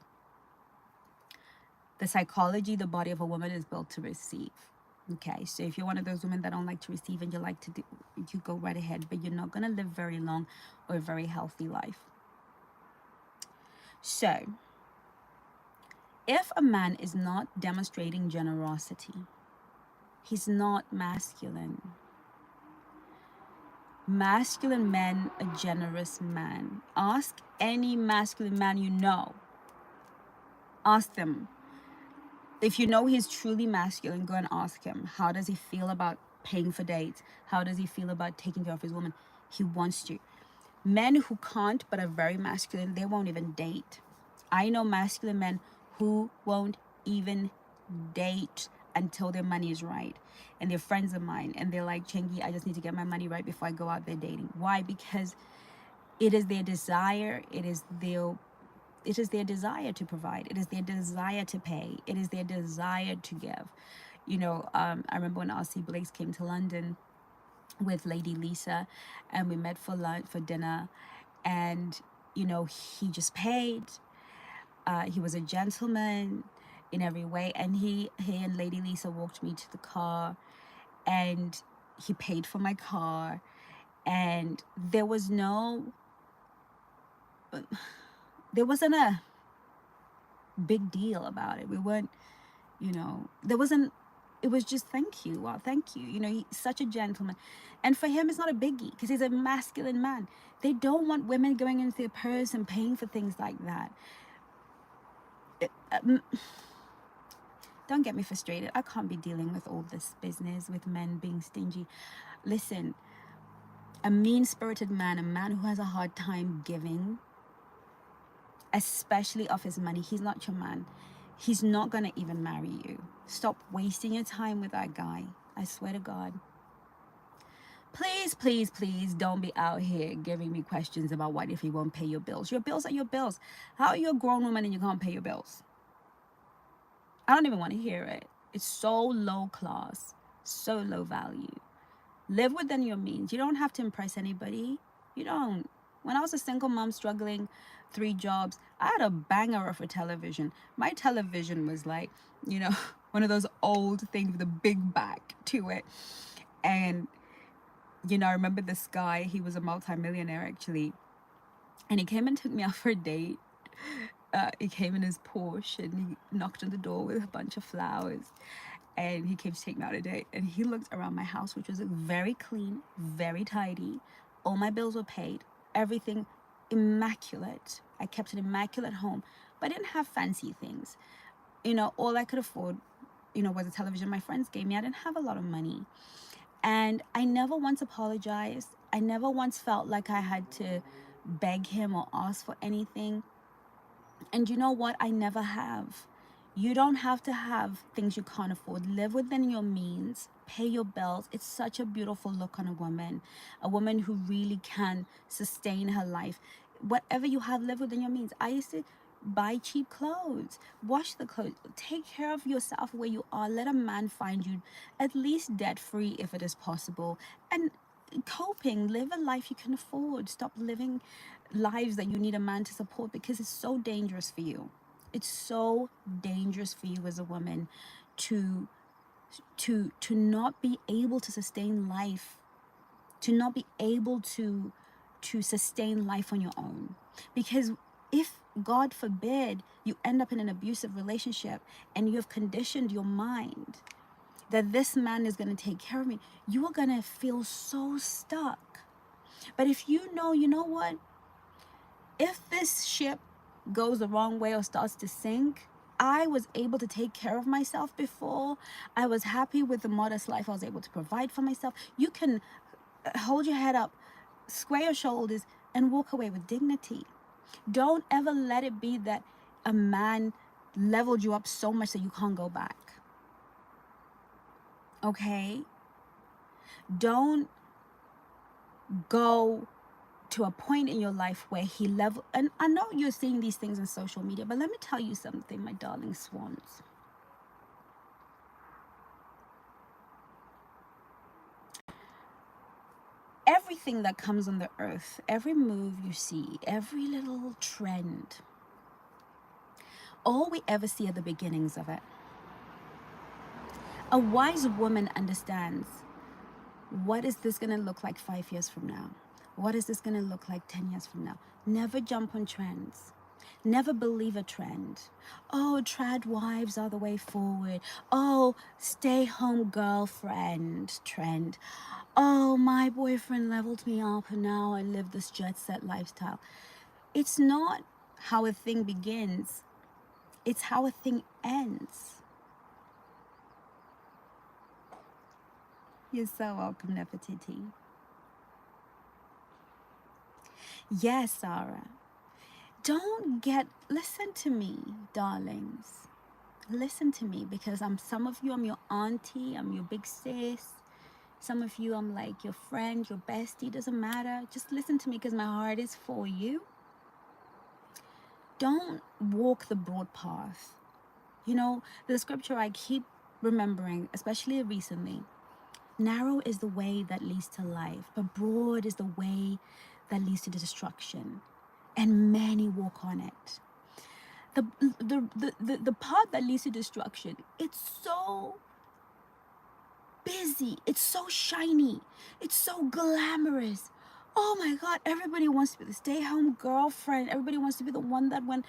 The psychology, the body of a woman is built to receive. Okay, so if you're one of those women that don't like to receive and you like to do, you go right ahead, but you're not going to live very long or a very healthy life. So, if a man is not demonstrating generosity, he's not masculine. Masculine men, a generous man. Ask any masculine man you know. Ask them. If you know he's truly masculine, go and ask him. How does he feel about paying for dates? How does he feel about taking care of his woman? He wants to. Men who can't but are very masculine, they won't even date. I know masculine men who won't even date until their money is right. And they're friends of mine. And they're like, Chengi, I just need to get my money right before I go out there dating. Why? Because it is their desire. It is their desire to provide. It is their desire to pay. It is their desire to give. I remember when R.C. Blakes came to London with Lady Lisa, and we met for lunch, for dinner, and he just paid. He was a gentleman in every way, and he and Lady Lisa walked me to the car, and he paid for my car, and there wasn't a big deal about it. We weren't, there wasn't. It was just thank you. Wow, thank you. He's such a gentleman. And for him, it's not a biggie because he's a masculine man. They don't want women going into their purse and paying for things like that. Don't get me frustrated. I can't be dealing with all this business with men being stingy. Listen, a mean-spirited man, a man who has a hard time giving, especially of his money, he's not your man. He's not going to even marry you. Stop wasting your time with that guy. I swear to God. Please, please, please don't be out here giving me questions about what if he won't pay your bills. Your bills are your bills. How are you a grown woman and you can't pay your bills? I don't even want to hear it. It's so low class, so low value. Live within your means. You don't have to impress anybody. You don't. When I was a single mom struggling 3 jobs, I had a banger of a television. My television was like, you know, one of those old things with a big back to it. And, you know, I remember this guy, he was a multimillionaire actually. And he came and took me out for a date. He came in his Porsche and he knocked on the door with a bunch of flowers. And he came to take me out a date. And he looked around my house, which was very clean, very tidy. All my bills were paid. Everything immaculate. I kept an immaculate home. But I didn't have fancy things. You know, all I could afford, you know, was a television my friends gave me. I didn't have a lot of money. And I never once apologized. I never once felt like I had to beg him or ask for anything. And you know what? I never have. You don't have to have things you can't afford. Live within your means. Pay your bills. It's such a beautiful look on a woman who really can sustain her life. Whatever you have, live within your means. I used to buy cheap clothes, wash the clothes, take care of yourself where you are. Let a man find you at least debt free if it is possible. And coping, live a life you can afford. Stop living lives that you need a man to support, because it's so dangerous for you. It's so dangerous for you as a woman to not be able to sustain life, to not be able to sustain life on your own. Because if, God forbid, you end up in an abusive relationship and you have conditioned your mind that this man is going to take care of me, you are going to feel so stuck. But if you know what? If this ship goes the wrong way or starts to sink, I was able to take care of myself before. I was happy with the modest life I was able to provide for myself. You can hold your head up, square your shoulders, and walk away with dignity. Don't ever let it be that a man leveled you up so much that you can't go back. Okay? Don't go to a point in your life where he level, and I know you're seeing these things on social media, but let me tell you something, my darling swans. Everything that comes on the earth, every move you see, every little trend, all we ever see are the beginnings of it. A wise woman understands, what is this going to look like 5 years from now? What is this going to look like 10 years from now? Never jump on trends. Never believe a trend. Oh, trad wives are the way forward. Oh, stay home girlfriend trend. Oh, my boyfriend leveled me up and now I live this jet set lifestyle. It's not how a thing begins. It's how a thing ends. You're so welcome, Nefertiti. Yes, Sarah. Listen to me, darlings. Listen to me, because some of you, I'm your auntie, I'm your big sis. Some of you, I'm like your friend, your bestie, doesn't matter. Just listen to me, because my heart is for you. Don't walk the broad path. You know, the scripture I keep remembering, especially recently, narrow is the way that leads to life, but broad is the way that leads to destruction, and many walk on it. The path that leads to destruction, it's so busy, it's so shiny, it's so glamorous. Oh my God, everybody wants to be the stay-home girlfriend. Everybody wants to be the one that when...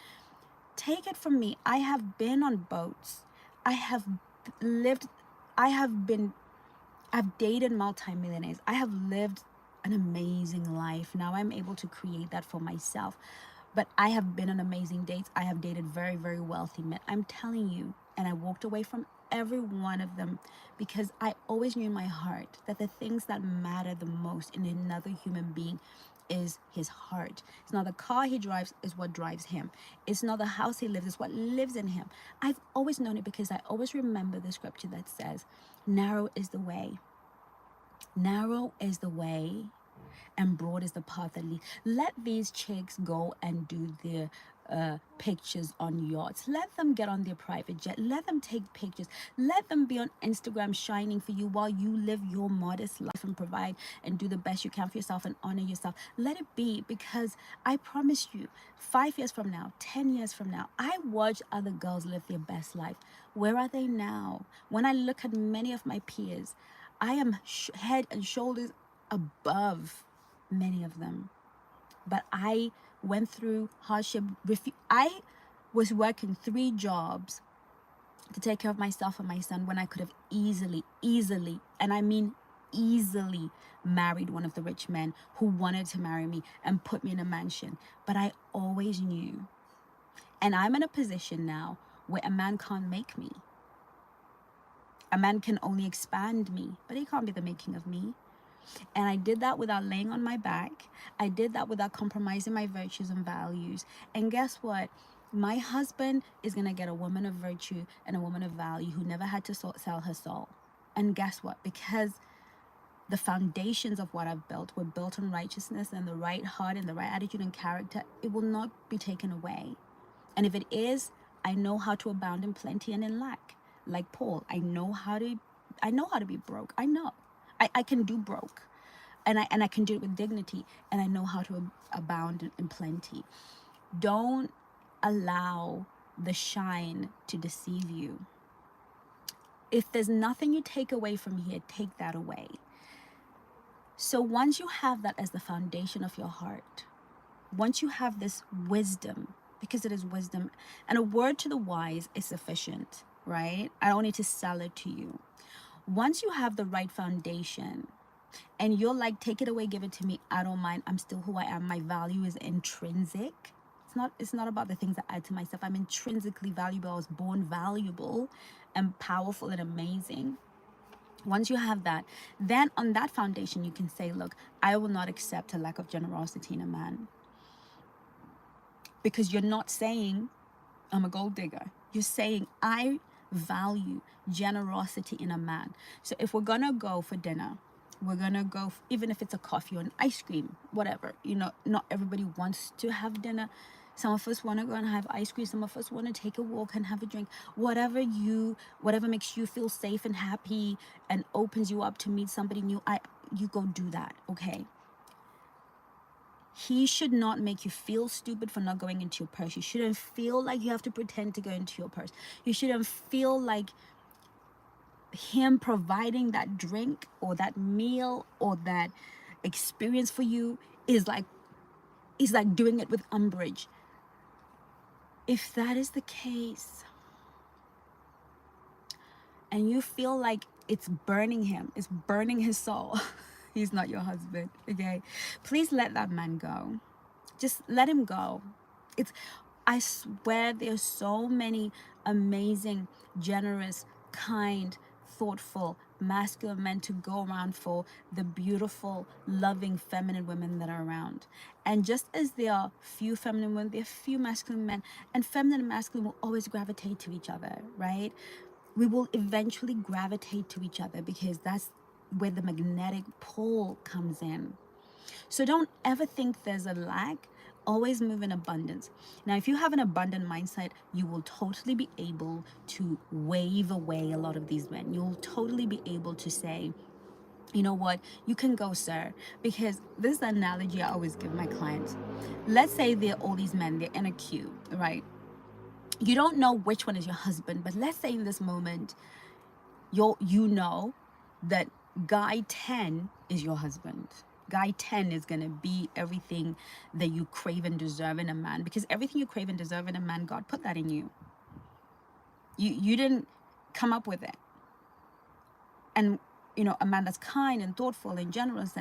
Take it from me, I have been on boats. I have lived, I've dated multimillionaires. I have lived an amazing life. Now I'm able to create that for myself. But I have been on amazing dates. I have dated very, very wealthy men. I'm telling you, and I walked away from every one of them because I always knew in my heart that the things that matter the most in another human being is his heart. It's not the car he drives, is what drives him. It's not the house he lives, it's what lives in him. I've always known it because I always remember the scripture that says, narrow is the way Narrow is the way and broad is the path that leads. Let these chicks go and do their pictures on yachts. Let them get on their private jet. Let them take pictures. Let them be on Instagram shining for you while you live your modest life and provide and do the best you can for yourself and honor yourself. Let it be, because I promise you, 5 years from now, 10 years from now, I watch other girls live their best life. Where are they now? When I look at many of my peers, I am head and shoulders above many of them. But I went through hardship. I was working 3 jobs to take care of myself and my son when I could have easily, and I mean easily, married one of the rich men who wanted to marry me and put me in a mansion. But I always knew. And I'm in a position now where a man can't make me. A man can only expand me, but he can't be the making of me. And I did that without laying on my back. I did that without compromising my virtues and values. And guess what? My husband is going to get a woman of virtue and a woman of value who never had to sell her soul. And guess what? Because the foundations of what I've built were built on righteousness and the right heart and the right attitude and character, it will not be taken away. And if it is, I know how to abound in plenty and in lack. Like Paul, I know how to be broke. I can do broke, and I can do it with dignity, and I know how to abound in plenty. Don't allow the shine to deceive you. If there's nothing you take away from here, take that away. So once you have that as the foundation of your heart, once you have this wisdom, because it is wisdom, and a word to the wise is sufficient, right? I don't need to sell it to you. Once you have the right foundation and you're like, take it away, give it to me, I don't mind, I'm still who I am, my value is intrinsic. It's not about the things I add to myself. I'm intrinsically valuable. I was born valuable and powerful and amazing. Once you have that, then on that foundation you can say, look, I will not accept a lack of generosity in a man. Because you're not saying I'm a gold digger. You're saying I value generosity in a man. So if we're gonna go for dinner, we're gonna go, even if it's a coffee or an ice cream, whatever, not everybody wants to have dinner. Some of us want to go and have ice cream. Some of us want to take a walk and have a drink. Whatever makes you feel safe and happy and opens you up to meet somebody new, you go do that, okay? He should not make you feel stupid for not going into your purse. You shouldn't feel like you have to pretend to go into your purse. You shouldn't feel like him providing that drink or that meal or that experience for you is like doing it with umbrage. If that is the case, and you feel like it's burning him, it's burning his soul, he's not your husband, okay? Please let that man go. Just let him go. I swear there's so many amazing, generous, kind, thoughtful, masculine men to go around for the beautiful, loving, feminine women that are around. And just as there are few feminine women, there are few masculine men, and feminine and masculine will always gravitate to each other, right? We will eventually gravitate to each other because that's where the magnetic pull comes in. So don't ever think there's a lack. Always move in abundance. Now, if you have an abundant mindset, you will totally be able to wave away a lot of these men. You'll totally be able to say, you know what, you can go, sir. Because this is the analogy I always give my clients. Let's say there are all these men, they're in a queue, right? You don't know which one is your husband, but let's say in this moment, you know that guy 10 is your husband. Guy 10 is going to be everything that you crave and deserve in a man, because everything you crave and deserve in a man, God put that in you. You didn't come up with it. And a man that's kind and thoughtful and generous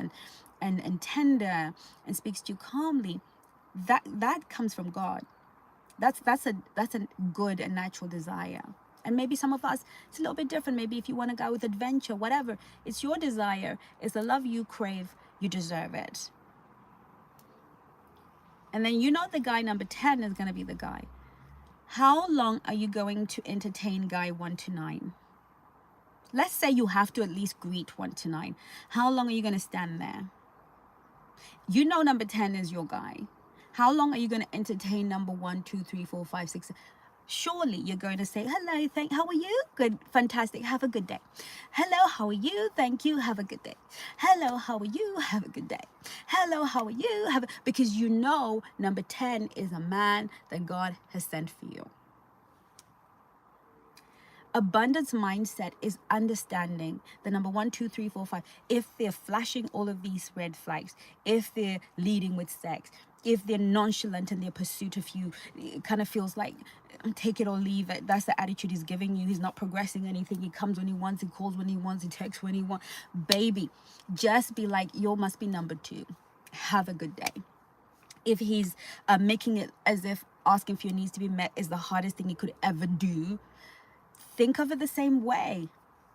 and tender and speaks to you calmly, that comes from God. That's a good and natural desire. And maybe some of us, it's a little bit different. Maybe if you want a guy with adventure, whatever, it's your desire. It's the love you crave. You deserve it. And then the guy number 10 is going to be the guy. How long are you going to entertain guy 1 to 9? Let's say you have to at least greet 1 to 9. How long are you going to stand there? You know number 10 is your guy. How long are you going to entertain number 1, 2, 3, 4, 5, 6? Surely you're going to say, hello, how are you? Good, fantastic, have a good day. Hello, how are you? Thank you, have a good day. Hello, how are you? Have a good day. Hello, how are you? Because you know number 10 is a man that God has sent for you. Abundance mindset is understanding the number 1, 2, 3, 4, 5. If they're flashing all of these red flags, if they're leading with sex, if they're nonchalant in their pursuit of you, it kind of feels like take it or leave it. That's the attitude he's giving you. He's not progressing anything. He comes when he wants, he calls when he wants, he texts when he wants. Baby, just be like, you must be number 2. Have a good day. If he's making it as if asking for your needs to be met is the hardest thing he could ever do, think of it the same way.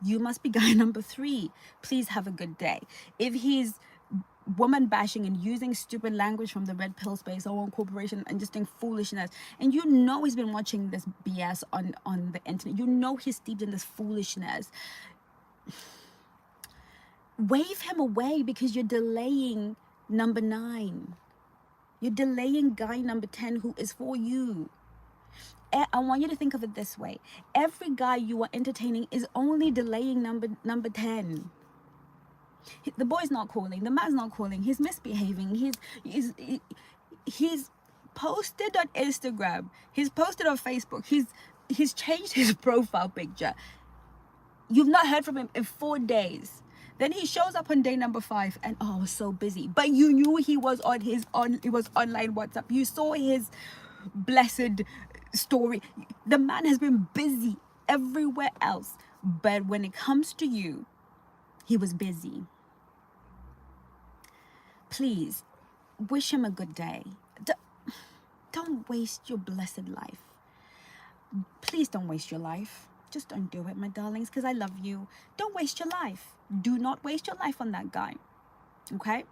You must be guy number 3. Please have a good day. If he's woman bashing and using stupid language from the red pill space or corporation and just doing foolishness, and you know he's been watching this BS on the internet, you know he's steeped in this foolishness, wave him away, because you're delaying number 9. You're delaying guy number 10 who is for you. I want you to think of it this way. Every guy you are entertaining is only delaying number 10. The boy's not calling. The man's not calling. He's misbehaving. He's posted on Instagram. He's posted on Facebook. He's changed his profile picture. You've not heard from him in 4 days. Then he shows up on day number 5 and I was so busy. But you knew he was it was online WhatsApp. You saw his blessed story. The man has been busy everywhere else, but when it comes to you, he was busy. Please wish him a good day. Don't waste your blessed life. Please don't waste your life. Just don't do it, my darlings, because I love you. Don't waste your life. Do not waste your life on that guy. Okay?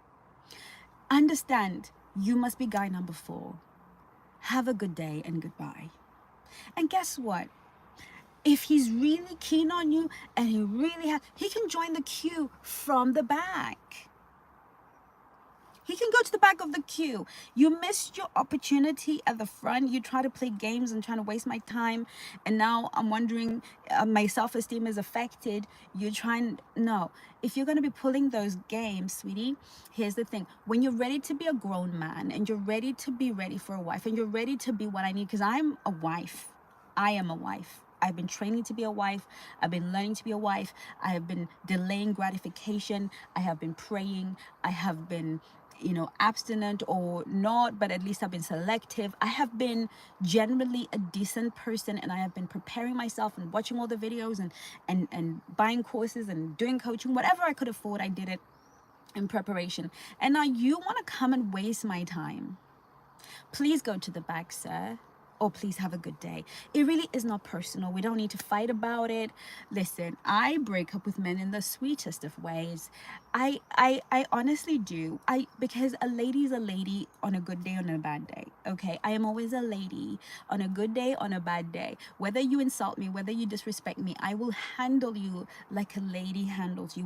Understand, you must be guy number 4. Have a good day and goodbye. And guess what? If he's really keen on you and he can join the queue from the back. He can go to the back of the queue. You missed your opportunity at the front. You try to play games and trying to waste my time. And now I'm wondering, my self-esteem is affected. No. If you're going to be pulling those games, sweetie, here's the thing. When you're ready to be a grown man and you're ready to be ready for a wife and you're ready to be what I need, because I'm a wife. I am a wife. I've been training to be a wife. I've been learning to be a wife. I have been delaying gratification. I have been praying. I have been abstinent or not, but at least I've been selective. I have been generally a decent person, and I have been preparing myself and watching all the videos and buying courses and doing coaching. Whatever I could afford, I did it in preparation. And now you want to come and waste my time. Please go to the back, sir. Or please have a good day. It really is not personal. We don't need to fight about it. Listen, I break up with men in the sweetest of ways. I honestly do. Because a lady is a lady on a good day, on a bad day. Okay, I am always a lady on a good day, on a bad day. Whether you insult me, whether you disrespect me, I will handle you like a lady handles you.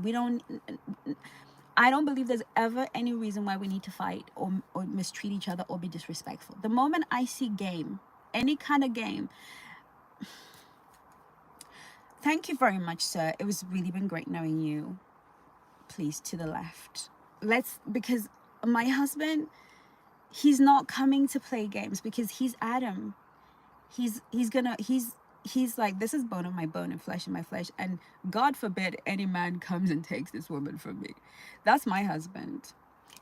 I don't believe there's ever any reason why we need to fight or mistreat each other or be disrespectful. The moment I see game, any kind of game. Thank you very much, sir. It was really been great knowing you. Please, to the left. Because my husband, he's not coming to play games because he's Adam. He's like, this is bone of my bone and flesh of my flesh. And God forbid any man comes and takes this woman from me. That's my husband.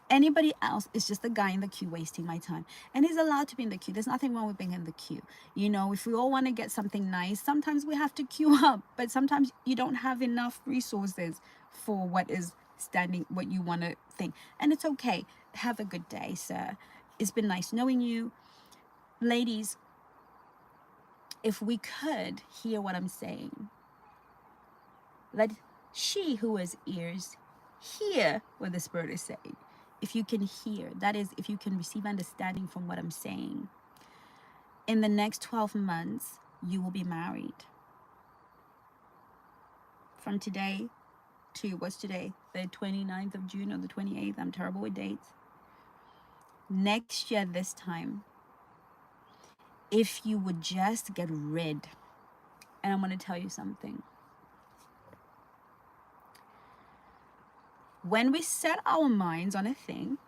Anybody else is just a guy in the queue wasting my time. And he's allowed to be in the queue. There's nothing wrong with being in the queue. If we all want to get something nice, sometimes we have to queue up. But sometimes you don't have enough resources for what you want to think. And it's okay. Have a good day, sir. It's been nice knowing you. Ladies, if we could hear what I'm saying, let she who has ears hear what the Spirit is saying. If you can hear, that is, if you can receive understanding from what I'm saying, in the next 12 months, you will be married. from today to, what's today? The 29th of June or the 28th? I'm terrible with dates. Next year, this time, if you would just get rid, and I'm going to tell you something. When we set our minds on a thing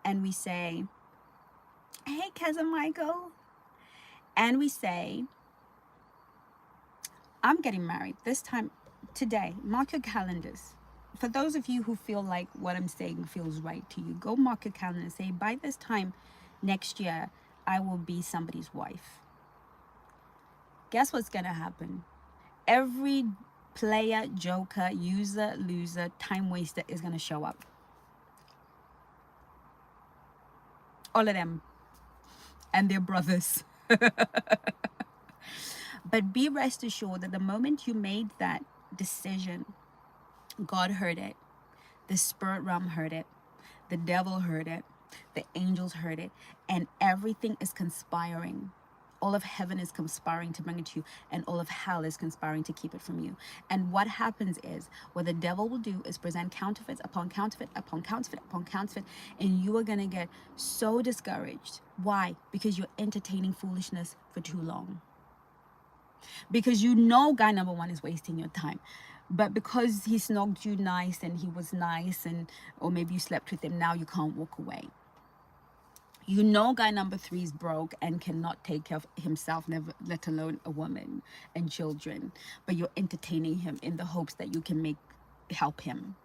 and we say, hey, cousin Michael, and we say, I'm getting married this time today, mark your calendars. For those of you who feel like what I'm saying feels right to you, go mark your calendar and say, by this time next year, I will be somebody's wife. Guess what's going to happen? Every player, joker, user, loser, time waster is going to show up. All of them. And their brothers. But be rest assured that the moment you made that decision, God heard it. The spirit realm heard it. The devil heard it. The angels heard it. And everything is conspiring. All of heaven is conspiring to bring it to you. And all of hell is conspiring to keep it from you. And what happens is, what the devil will do is present counterfeits upon counterfeit, upon counterfeit, upon counterfeit. And you are going to get so discouraged. Why? Because you're entertaining foolishness for too long. Because you know guy number one is wasting your time. But because he snogged you nice and he was nice, and or maybe you slept with him, now you can't walk away. You know guy number three is broke and cannot take care of himself, never, let alone a woman and children. But you're entertaining him in the hopes that you can help him.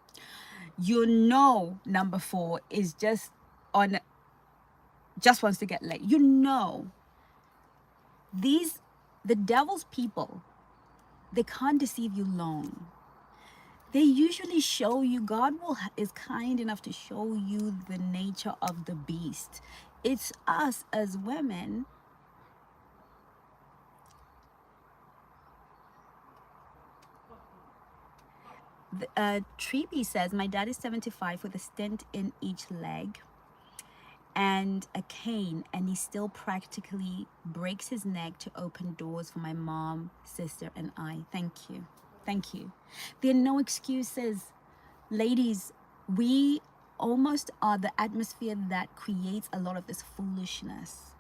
You know number four is just wants to get laid. You know the devil's people, they can't deceive you long. They usually show you, God is kind enough to show you the nature of the beast. It's us as women Treeby says, my dad is 75 with a stent in each leg and a cane, and he still practically breaks his neck to open doors for my mom, sister, and I. Thank you. Thank you. There are no excuses. Ladies, we almost are the atmosphere that creates a lot of this foolishness.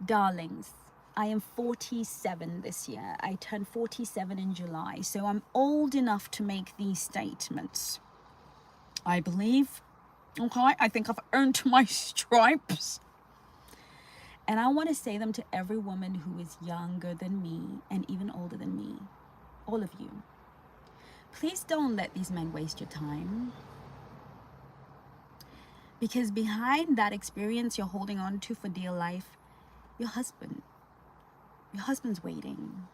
Darlings, I am 47 this year. I turned 47 in July, so I'm old enough to make these statements. I believe, okay, I think I've earned my stripes. And I want to say them to every woman who is younger than me and even older than me. All of you. Please don't let these men waste your time. Because behind that experience you're holding on to for dear life, your husband's waiting.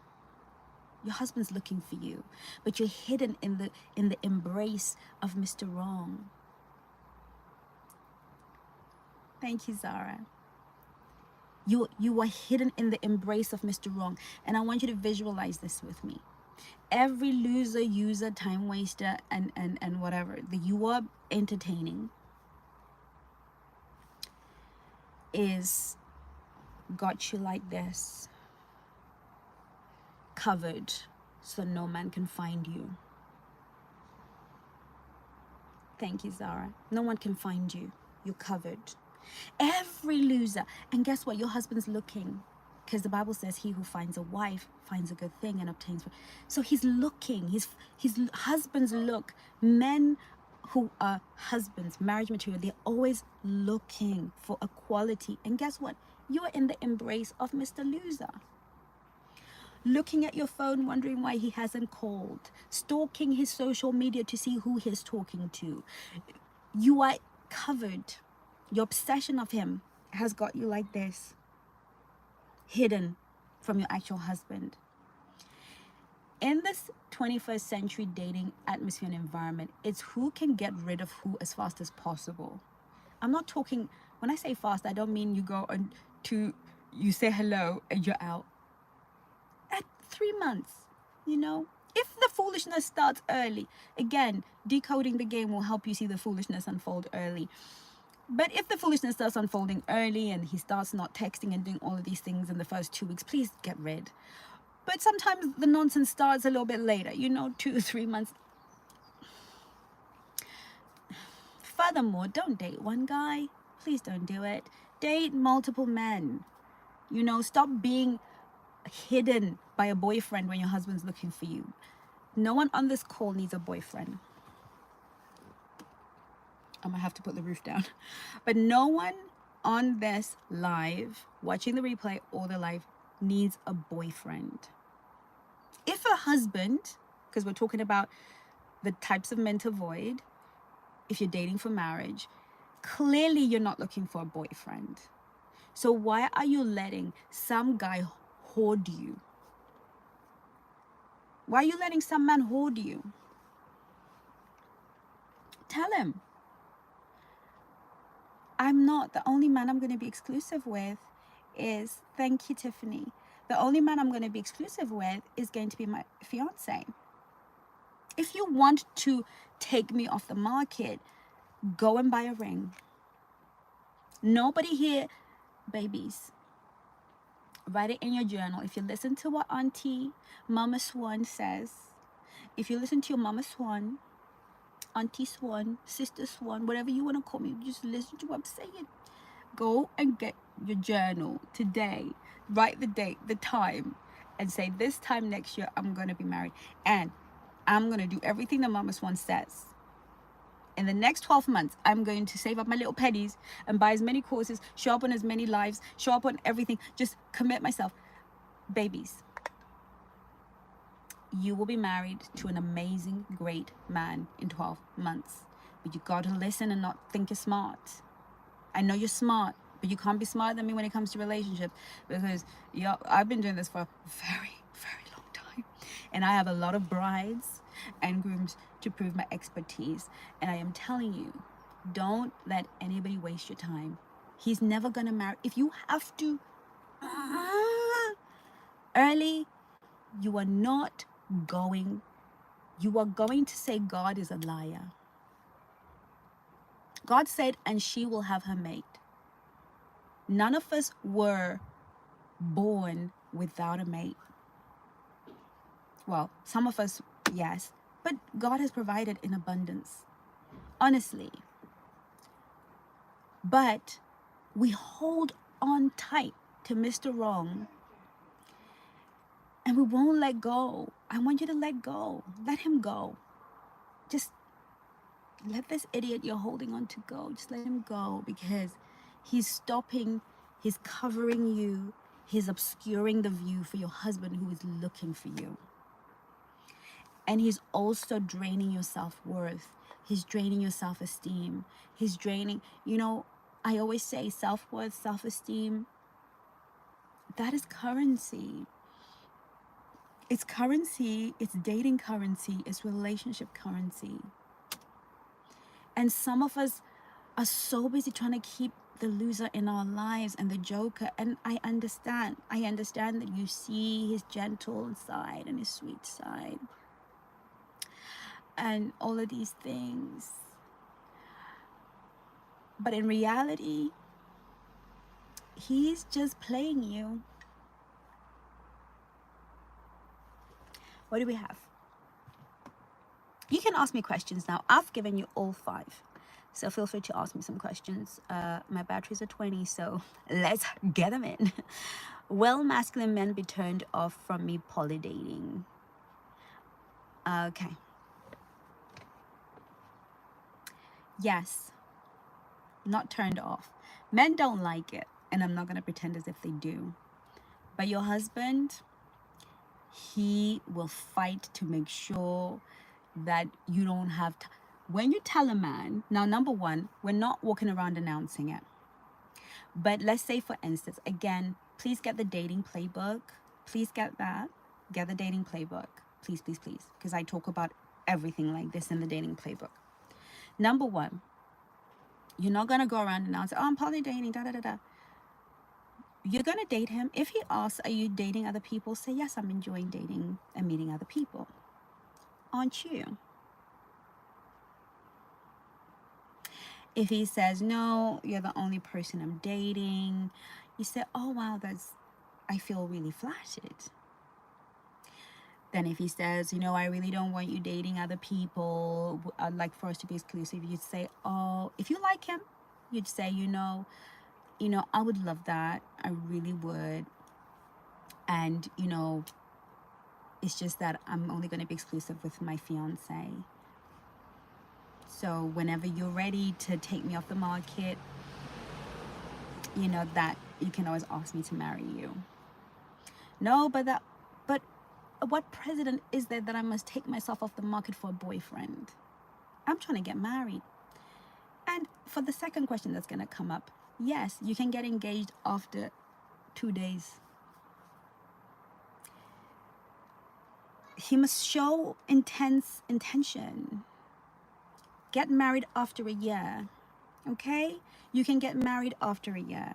Your husband's looking for you, but you're hidden in the embrace of Mr. Wrong. Thank you, Zara. You are hidden in the embrace of Mr. Wrong, and I want you to visualize this with me. Every loser, user, time waster, and whatever that you are entertaining is got you like this, covered so no man can find you. Thank you, Zara. No one can find you. You're covered. Every loser. And guess what? Your husband's looking, because the Bible says he who finds a wife finds a good thing and obtains. So he's looking. His husbands look. Men who are husbands, marriage material, they're always looking for equality. And guess what? You're in the embrace of Mr. Loser. Looking at your phone, wondering why he hasn't called. Stalking his social media to see who he's talking to. You are covered. Your obsession of him has got you like this, hidden from your actual husband. In this 21st century dating atmosphere and environment, it's who can get rid of who as fast as possible. I'm not talking, when I say fast, I don't mean you go on you say hello and you're out. At 3 months, if the foolishness starts early, again, decoding the game will help you see the foolishness unfold early. But if the foolishness starts unfolding early and he starts not texting and doing all of these things in the first 2 weeks, please get rid. But sometimes the nonsense starts a little bit later, 2 or 3 months. Furthermore, don't date one guy. Please don't do it. Date multiple men. Stop being hidden by a boyfriend when your husband's looking for you. No one on this call needs a boyfriend. I'm gonna have to put the roof down. But no one on this live, watching the replay or the live, needs a boyfriend. If a husband, because we're talking about the types of men to avoid, if you're dating for marriage, clearly you're not looking for a boyfriend. So why are you letting some guy hoard you? Why are you letting some man hoard you? Tell him, I'm not, the only man I'm going to be exclusive with is, thank you, Tiffany. The only man I'm going to be exclusive with is going to be my fiance. If you want to take me off the market, go and buy a ring. Nobody here, babies, write it in your journal. If you listen to what Auntie Mama Swan says, if you listen to your Mama Swan, Auntie Swan, Sister Swan, whatever you want to call me, just listen to what I'm saying. Go and get your journal today. Write the date, the time, and say, this time next year, I'm going to be married. And I'm going to do everything that Mama Swan says. In the next 12 months, I'm going to save up my little pennies and buy as many courses, show up on as many lives, show up on everything, just commit myself. Babies, you will be married to an amazing, great man in 12 months. But you got to listen and not think you're smart. I know you're smart, but you can't be smarter than me when it comes to relationships, because I've been doing this for a very, very long time. And I have a lot of brides and grooms to prove my expertise. And I am telling you, don't let anybody waste your time. He's never going to marry. If you have to early, you are not going. You are going to say God is a liar. God said, and she will have her mate. None of us were born without a mate. Well, some of us, yes, but God has provided in abundance, honestly. But we hold on tight to Mr. Wrong, and we won't let go. I want you to let go. Let him go. Just let this idiot you're holding on to go. Just let him go, because he's stopping, he's covering you, he's obscuring the view for your husband who is looking for you. And he's also draining your self-worth. He's draining your self-esteem. He's draining, I always say self-worth, self-esteem, that is currency. It's currency, it's dating currency, it's relationship currency. And some of us are so busy trying to keep the loser in our lives and the joker. And I understand that you see his gentle side and his sweet side and all of these things. But in reality, he's just playing you. What do we have? You can ask me questions now. I've given you all 5. So feel free to ask me some questions. My batteries are 20, so let's get them in. Will masculine men be turned off from me polydating? Okay. Yes. Not turned off. Men don't like it, and I'm not going to pretend as if they do. But your husband, he will fight to make sure that you don't have to. When you tell a man, now number one, we're not walking around announcing it. But let's say, for instance, again, please get the dating playbook. Please get that. Get the dating playbook. Please, please, please. Because I talk about everything like this in the dating playbook. Number one, you're not going to go around announcing, oh, I'm polydating, da da da da. You're going to date him. If he asks, are you dating other people? Say, yes, I'm enjoying dating and meeting other people. Aren't you? If he says, no, you're the only person I'm dating, you say, oh, wow, I feel really flattered. Then if he says, you know, I really don't want you dating other people, I'd like for us to be exclusive, you'd say, oh, if you like him, you'd say, I would love that. I really would. And, it's just that I'm only going to be exclusive with my fiance. So whenever you're ready to take me off the market, that you can always ask me to marry you. No, but what president is there that I must take myself off the market for a boyfriend? I'm trying to get married. And for the second question that's going to come up, yes, you can get engaged after 2 days. He must show intention. Get married after a year. Okay? You can get married after a year.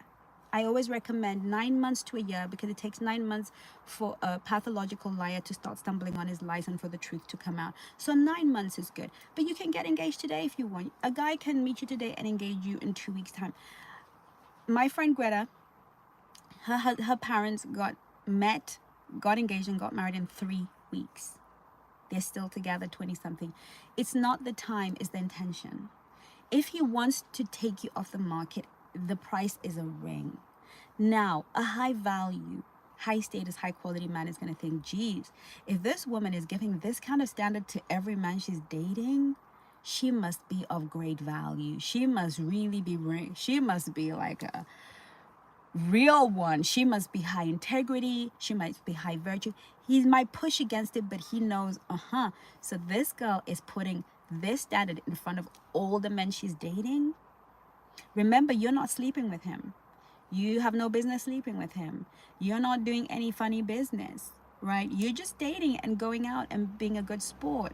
I always recommend 9 months to a year, because it takes 9 months for a pathological liar to start stumbling on his lies and for the truth to come out. So 9 months is good. But you can get engaged today if you want. A guy can meet you today and engage you in 2 weeks' time. My friend Greta, her parents got engaged and got married in 3 weeks. They're still together, 20-something. It's not the time, it's the intention. If he wants to take you off the market, the price is a ring. Now, a high value, high status, high quality man is going to think, geez, if this woman is giving this kind of standard to every man she's dating, she must be of great value. She must really be, she must be like a real one. She must be high integrity. She might be high virtue. He might push against it, but he knows, so this girl is putting this standard in front of all the men she's dating. Remember, you're not sleeping with him. You have no business sleeping with him. You're not doing any funny business, right? You're just dating and going out and being a good sport.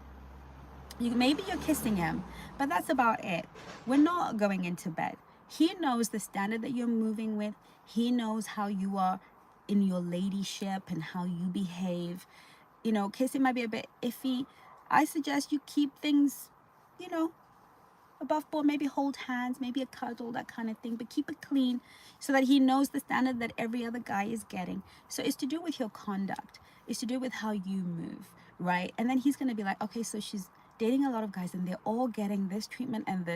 Maybe you're kissing him, but that's about it. We're not going into bed. He knows the standard that you're moving with. He knows how you are in your ladyship and how you behave. Kissing might be a bit iffy. I suggest you keep things, above board. Maybe hold hands, maybe a cuddle, that kind of thing, but keep it clean so that he knows the standard that every other guy is getting. So it's to do with your conduct. It's to do with how you move, right? And then he's going to be like, okay, so she's dating a lot of guys and they're all getting this treatment, and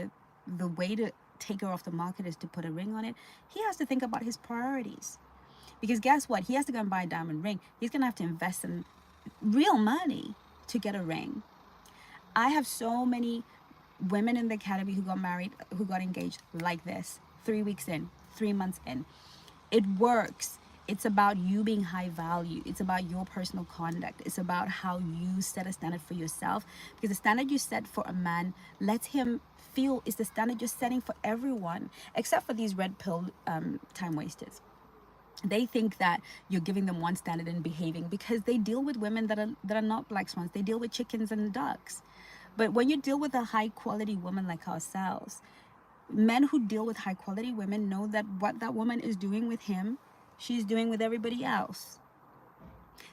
the way to take her off the market is to put a ring on it. He has to think about his priorities, because guess what? He has to go and buy a diamond ring. He's going to have to invest in real money to get a ring. I have so many women in the academy who got married, who got engaged like this, 3 weeks in, 3 months in. It works. It's about you being high value. It's about your personal conduct. It's about how you set a standard for yourself, because the standard you set for a man lets him feel is the standard you're setting for everyone, except for these red pill time wasters. They think that you're giving them one standard and behaving, because they deal with women that are not black swans. They deal with chickens and ducks. But when you deal with a high quality woman like ourselves, men who deal with high quality women know that what that woman is doing with him, she's doing with everybody else.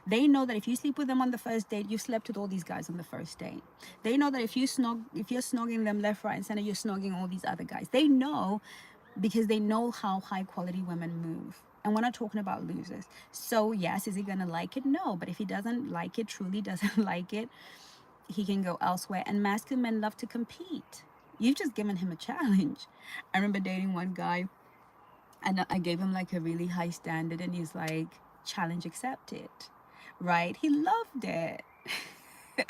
They know that if you sleep with them on the first date, you've slept with all these guys on the first date. They know that if you're snogging them left, right, and center, you're snogging all these other guys. They know, because they know how high quality women move. And we're not talking about losers. So yes, is he going to like it? No. But if he doesn't like it, truly doesn't like it, he can go elsewhere. And masculine men love to compete. You've just given him a challenge. I remember dating one guy, and I gave him like a really high standard, and he's like, challenge accepted, right? He loved it.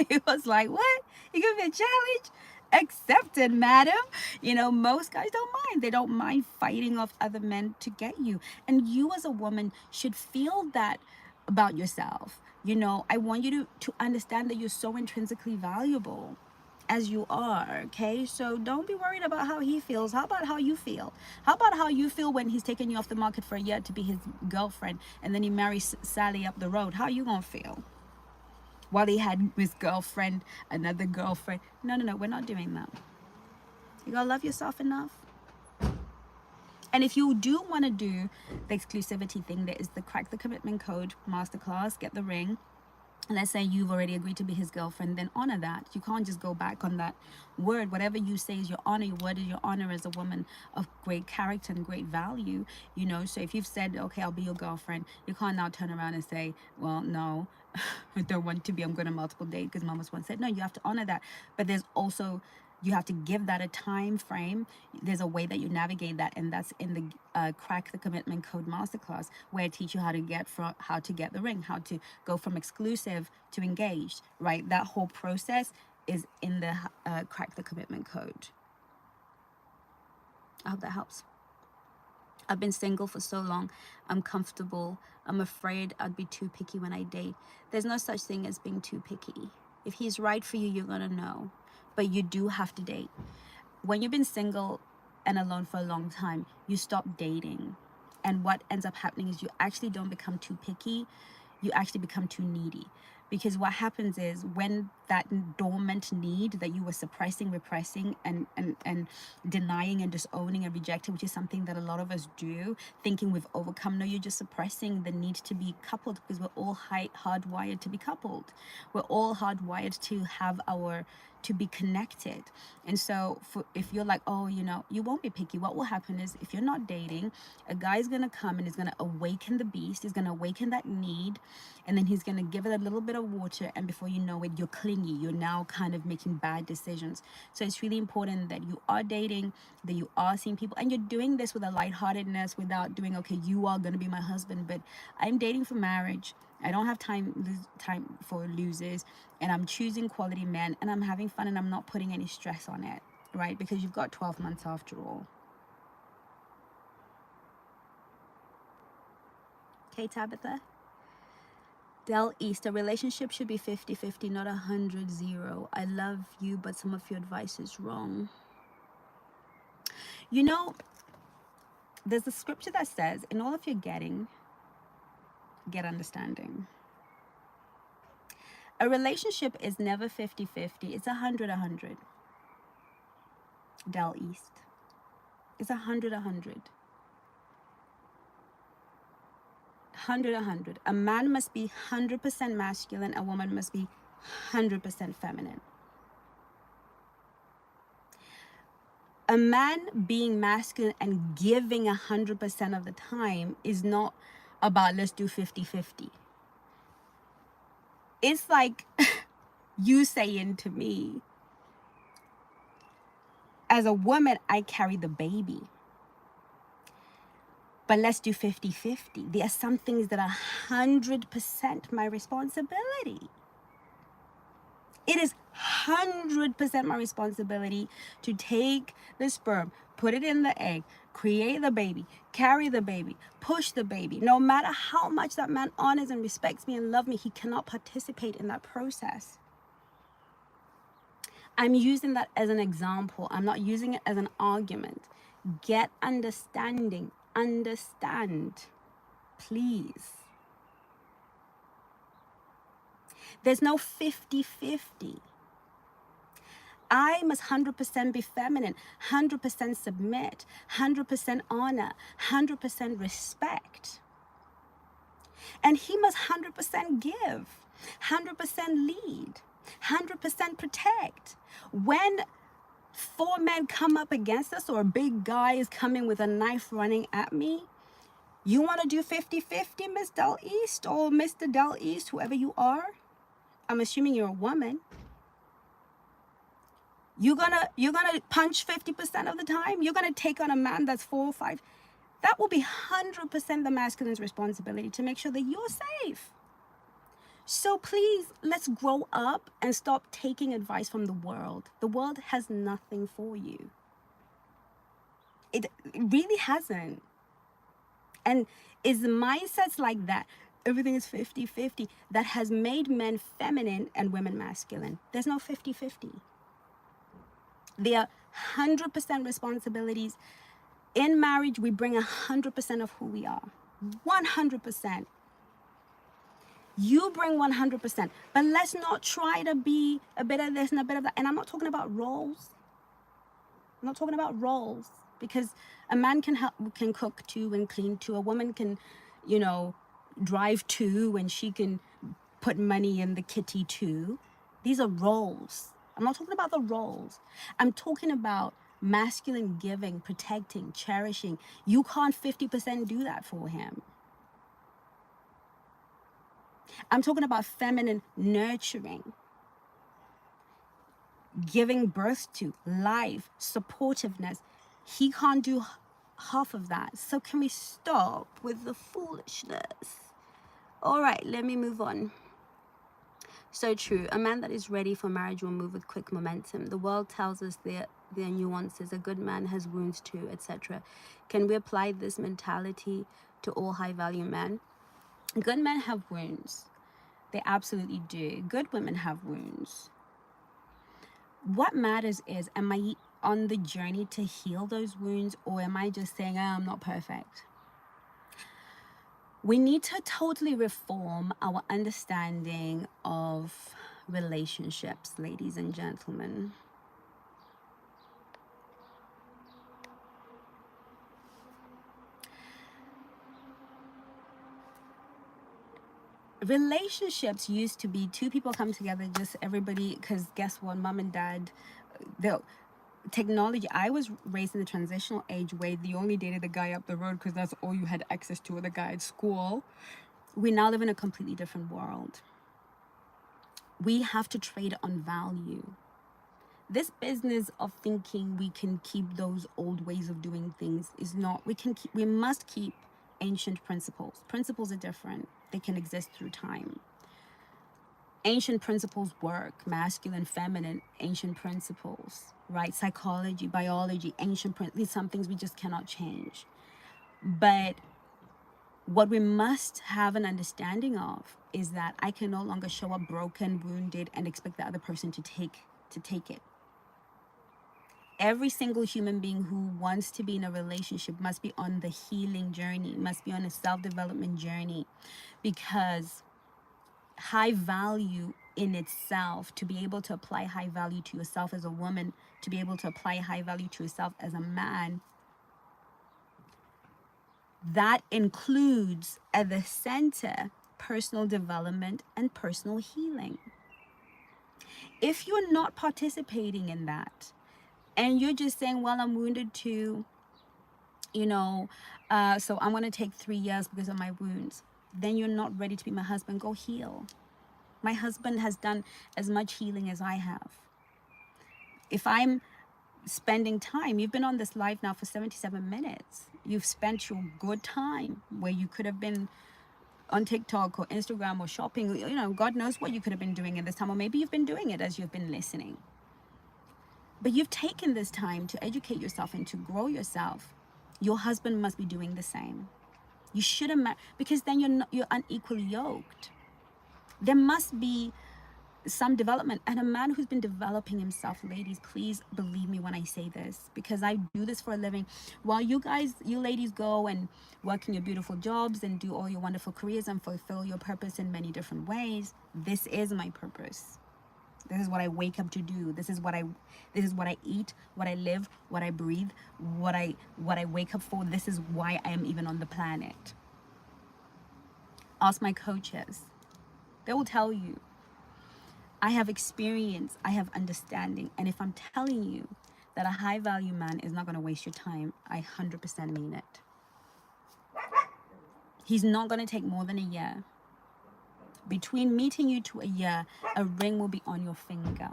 He was like, what? You give me a challenge? Accepted, madam. Most guys don't mind. They don't mind fighting off other men to get you. And you as a woman should feel that about yourself. I want you to understand that you're so intrinsically valuable as you are, okay? So don't be worried about how he feels. How about how you feel? How about how you feel when he's taking you off the market for a year to be his girlfriend, and then he marries Sally up the road? How are you gonna feel? While he had his girlfriend, another girlfriend. No, we're not doing that. You gotta love yourself enough. And if you do want to do the exclusivity thing, there is the Crack the Commitment Code masterclass. Get the ring. let's say you've already agreed to be his girlfriend, then honor that. You can't just go back on that word. Whatever you say is your honor. Your word is your honor as a woman of great character and great value, you know. So if you've said, okay, I'll be your girlfriend, you can't now turn around and say, well, no, I don't want to be, I'm going to multiple date because mama's once said. No, you have to honor that. But there's also, you have to give that a time frame. There's a way that you navigate that, and that's in the Crack the Commitment Code Masterclass, where I teach you how to get the ring, how to go from exclusive to engaged, right? That whole process is in the Crack the Commitment Code. I hope that helps. I've been single for so long. I'm comfortable. I'm afraid I'd be too picky when I date. There's no such thing as being too picky. If he's right for you, you're gonna know. But you do have to date. When you've been single and alone for a long time, you stop dating. And what ends up happening is you actually don't become too picky. You actually become too needy. Because what happens is when that dormant need that you were suppressing, repressing, and denying and disowning and rejecting, which is something that a lot of us do, thinking we've overcome. No, you're just suppressing the need to be coupled, because we're all hardwired to be coupled. We're all hardwired to be connected. And so if you're like, oh, you know, you won't be picky, what will happen is if you're not dating, a guy's going to come and is going to awaken the beast. He's going to awaken that need, and then he's going to give it a little bit of water, and before you know it, you're clingy. You're now kind of making bad decisions. So it's really important that you are dating, that you are seeing people, and you're doing this with a lightheartedness, without doing, okay, you are going to be my husband, but I'm dating for marriage. I don't have time for losers, and I'm choosing quality men, and I'm having fun, and I'm not putting any stress on it, right? Because you've got 12 months after all. Okay, Tabitha? Del East, a relationship should be 50-50, not 100-0. I love you, but some of your advice is wrong. You know, there's a scripture that says, in all of your getting, get understanding. A relationship is never 50-50. It's 100-100. Del East. It's 100-100. 100-100. A man must be 100% masculine. A woman must be 100% feminine. A man being masculine and giving 100% of the time is not about let's do 50-50. It's like you saying to me, as a woman, I carry the baby, but let's do 50-50. There are some things that are 100% my responsibility. It is 100% my responsibility to take the sperm, put it in the egg, create the baby, carry the baby, push the baby. No matter how much that man honors and respects me and loves me, he cannot participate in that process. I'm using that as an example. I'm not using it as an argument. Get understanding. Understand, please. There's no 50-50. I must 100% be feminine, 100% submit, 100% honor, 100% respect. And he must 100% give, 100% lead, 100% protect. When 4 men come up against us, or a big guy is coming with a knife running at me, you want to do 50-50, Miss Del East, or Mr. Del East, whoever you are? I'm assuming you're a woman. You're gonna punch 50% of the time? You're gonna take on a man that's 4 or 5? That will be 100% the masculine's responsibility to make sure that you're safe. So please, let's grow up and stop taking advice from the world. The world has nothing for you. It really hasn't. And it's mindsets like that, everything is 50-50, that has made men feminine and women masculine. There's no 50-50. There are 100% responsibilities. In marriage, we bring 100% of who we are. 100%. You bring 100%. But let's not try to be a bit of this and a bit of that. And I'm not talking about roles. I'm not talking about roles. Because a man can cook too and clean too. A woman can, drive too, and she can put money in the kitty too. These are roles. I'm not talking about the roles. I'm talking about masculine giving, protecting, cherishing. You can't 50% do that for him. I'm talking about feminine nurturing, giving birth to, life, supportiveness. He can't do half of that. So can we stop with the foolishness? All right, let me move on. So true. A man that is ready for marriage will move with quick momentum. The world tells us their nuances. A good man has wounds too, etc. Can we apply this mentality to all high-value men? Good men have wounds. They absolutely do. Good women have wounds. What matters is, am I on the journey to heal those wounds, or am I just saying, I'm not perfect? We need to totally reform our understanding of relationships, ladies and gentlemen. Relationships used to be two people come together, just everybody, because guess what, mom and dad, the technology, I was raised in the transitional age where you only dated the guy up the road because that's all you had access to, or the guy at school. We now live in a completely different world. We have to trade on value. This business of thinking we can keep those old ways of doing things is not. We must keep ancient principles. Principles are different. They can exist through time. Ancient principles work, masculine, feminine, ancient principles, right? Psychology, biology, ancient principles, some things we just cannot change. But what we must have an understanding of is that I can no longer show up broken, wounded, and expect the other person to take it. Every single human being who wants to be in a relationship must be on the healing journey, must be on a self-development journey, because high value in itself, to be able to apply high value to yourself as a woman, to be able to apply high value to yourself as a man, that includes at the center personal development and personal healing. If you're not participating in that, and you're just saying, well, I'm wounded too, so I'm going to take 3 years because of my wounds, then you're not ready to be my husband. Go heal. My husband has done as much healing as I have. If I'm spending time, you've been on this live now for 77 minutes. You've spent your good time where you could have been on TikTok or Instagram or shopping. God knows what you could have been doing in this time, or maybe you've been doing it as you've been listening. But you've taken this time to educate yourself and to grow yourself. Your husband must be doing the same. You shouldn't, because then you're unequally yoked. There must be some development, and a man who's been developing himself, ladies, please believe me when I say this, because I do this for a living. While you ladies go and work in your beautiful jobs and do all your wonderful careers and fulfill your purpose in many different ways, this is my purpose. This is what I wake up to do. This is what I eat, what I live, what I breathe, what I wake up for. This is why I am even on the planet. Ask my coaches. They will tell you. I have experience, I have understanding. And if I'm telling you that a high value man is not going to waste your time, I 100% mean it. He's not going to take more than a year. Between meeting you to a year, a ring will be on your finger.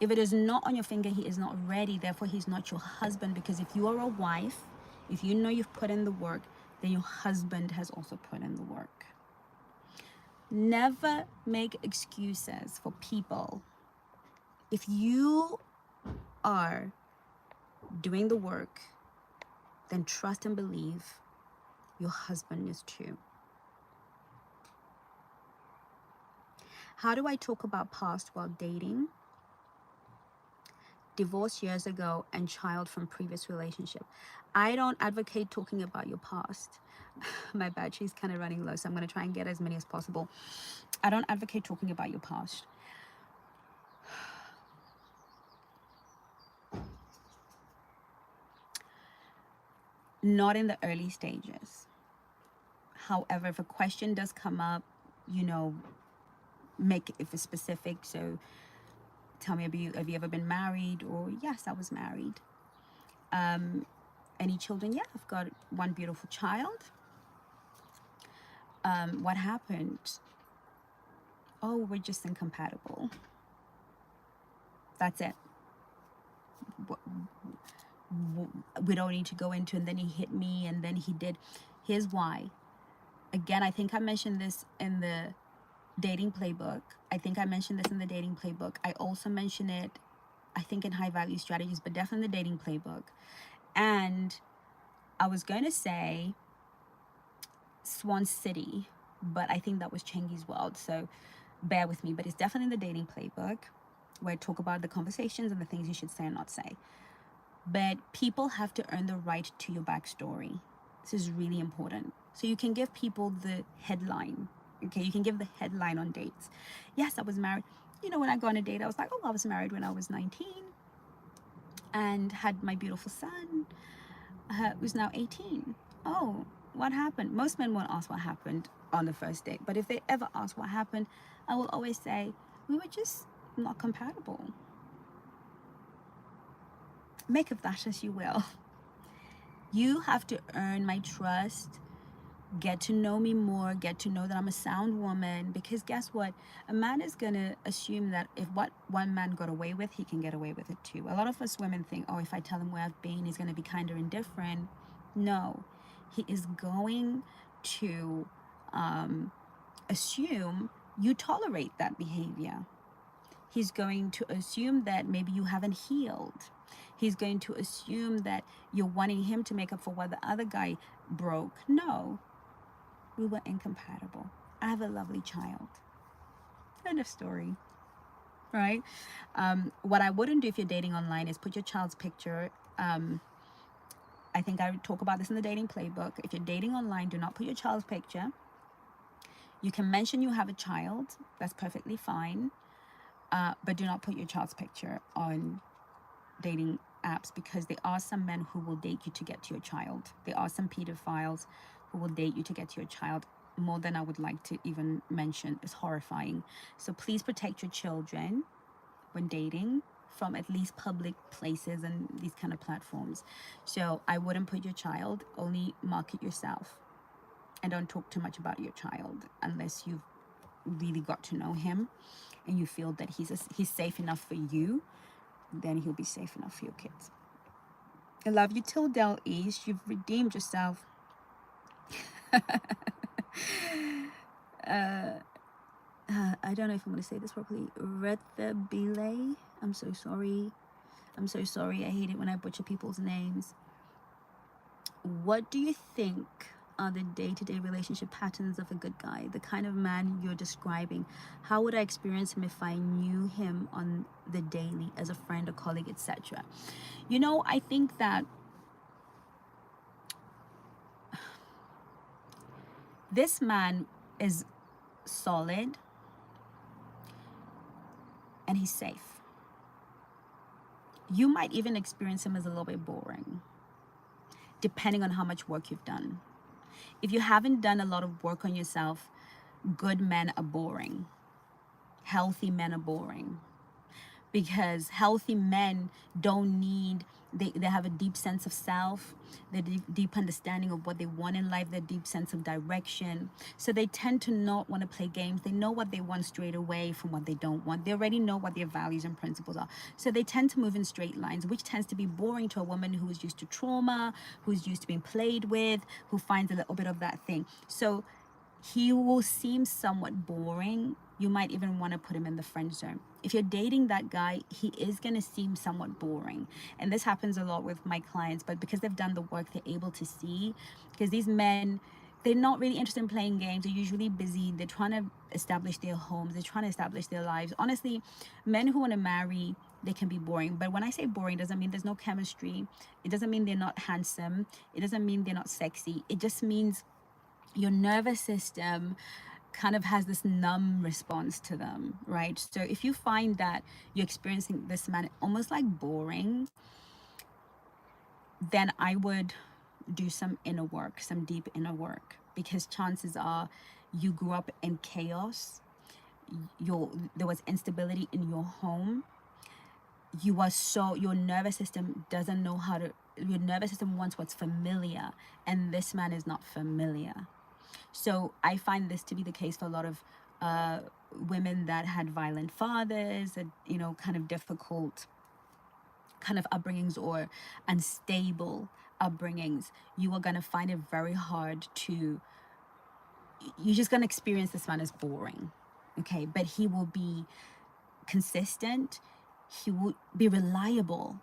If it is not on your finger, he is not ready. Therefore, he's not your husband. Because if you are a wife, if you know you've put in the work, then your husband has also put in the work. Never make excuses for people. If you are doing the work, then trust and believe your husband is too. How do I talk about past while dating? Divorce years ago and child from previous relationship. I don't advocate talking about your past. My battery's kind of running low, so I'm going to try and get as many as possible. I don't advocate talking about your past. Not in the early stages. However, if a question does come up, you know, make it if it's specific. So tell me, have you ever been married? Or yes, I was married. Any children? Yeah, I've got one beautiful child. What happened? Oh, we're just incompatible. That's it. We don't need to go into, and then he hit me, and then he did. Here's why. Again, I think I mentioned this in the dating playbook. I also mention it, I think, in high value strategies, but definitely the dating playbook. And I was going to say Swan City, but I think that was Chengi's world. So bear with me, but it's definitely in the dating playbook where I talk about the conversations and the things you should say and not say. But people have to earn the right to your backstory. This is really important. So you can give people the headline. Okay, you can give the headline on dates. Yes, I was married. You know, when I go on a date, I was like, oh, I was married when I was 19 and had my beautiful son, who's now 18. Oh, what happened? Most men won't ask what happened on the first date. But if they ever ask what happened, I will always say, we were just not compatible. Make of that as you will. You have to earn my trust, get to know me more, get to know that I'm a sound woman, because guess what? A man is going to assume that if what one man got away with, he can get away with it too. A lot of us women think, oh, if I tell him where I've been, he's going to be kind of indifferent. No, he is going to assume you tolerate that behavior. He's going to assume that maybe you haven't healed. He's going to assume that you're wanting him to make up for what the other guy broke. No, we were incompatible. I have a lovely child. End of story, right? What I wouldn't do if you're dating online is put your child's picture. I think I talk about this in the dating playbook. If you're dating online, do not put your child's picture. You can mention you have a child. That's perfectly fine. But do not put your child's picture on dating apps, because there are some men who will date you to get to your child. There are some pedophiles who will date you to get to your child, more than I would like to even mention. It's horrifying. So please protect your children when dating from at least public places and these kind of platforms. So I wouldn't put your child, only market yourself. And don't talk too much about your child unless you've really got to know him and you feel that he's safe enough for you. Then he'll be safe enough for your kids. I love you till Del East. You've redeemed yourself. I don't know if I'm going to say this properly. Rethebile. I'm so sorry. I hate it when I butcher people's names. What do you think are the day-to-day relationship patterns of a good guy, the kind of man you're describing? How would I experience him if I knew him on the daily as a friend, a colleague, etc.? You know, I think that this man is solid and he's safe. You might even experience him as a little bit boring, depending on how much work you've done. If you haven't done a lot of work on yourself, good men are boring. Healthy men are boring. Because healthy men don't need, they have a deep sense of self, their deep understanding of what they want in life, their deep sense of direction. So they tend to not want to play games. They know what they want straight away from what they don't want. They already know what their values and principles are. So they tend to move in straight lines, which tends to be boring to a woman who is used to trauma, who's used to being played with, who finds a little bit of that thing. So he will seem somewhat boring. You might even want to put him in the friend zone. If you're dating that guy, he is going to seem somewhat boring. And this happens a lot with my clients, but because they've done the work, they're able to see. Because these men, they're not really interested in playing games. They're usually busy. They're trying to establish their homes. They're trying to establish their lives. Honestly, men who want to marry, they can be boring. But when I say boring, it doesn't mean there's no chemistry. It doesn't mean they're not handsome. It doesn't mean they're not sexy. It just means your nervous system kind of has this numb response to them, right? So if you find that you're experiencing this man almost like boring, then I would do some inner work, some deep inner work, because chances are you grew up in chaos, there was instability in your home, your nervous system doesn't know how to, your nervous system wants what's familiar, and this man is not familiar. So I find this to be the case for a lot of women that had violent fathers, and kind of difficult kind of upbringings or unstable upbringings. You are going to find it very hard to, you're just going to experience this man as boring, okay? But he will be consistent, he will be reliable.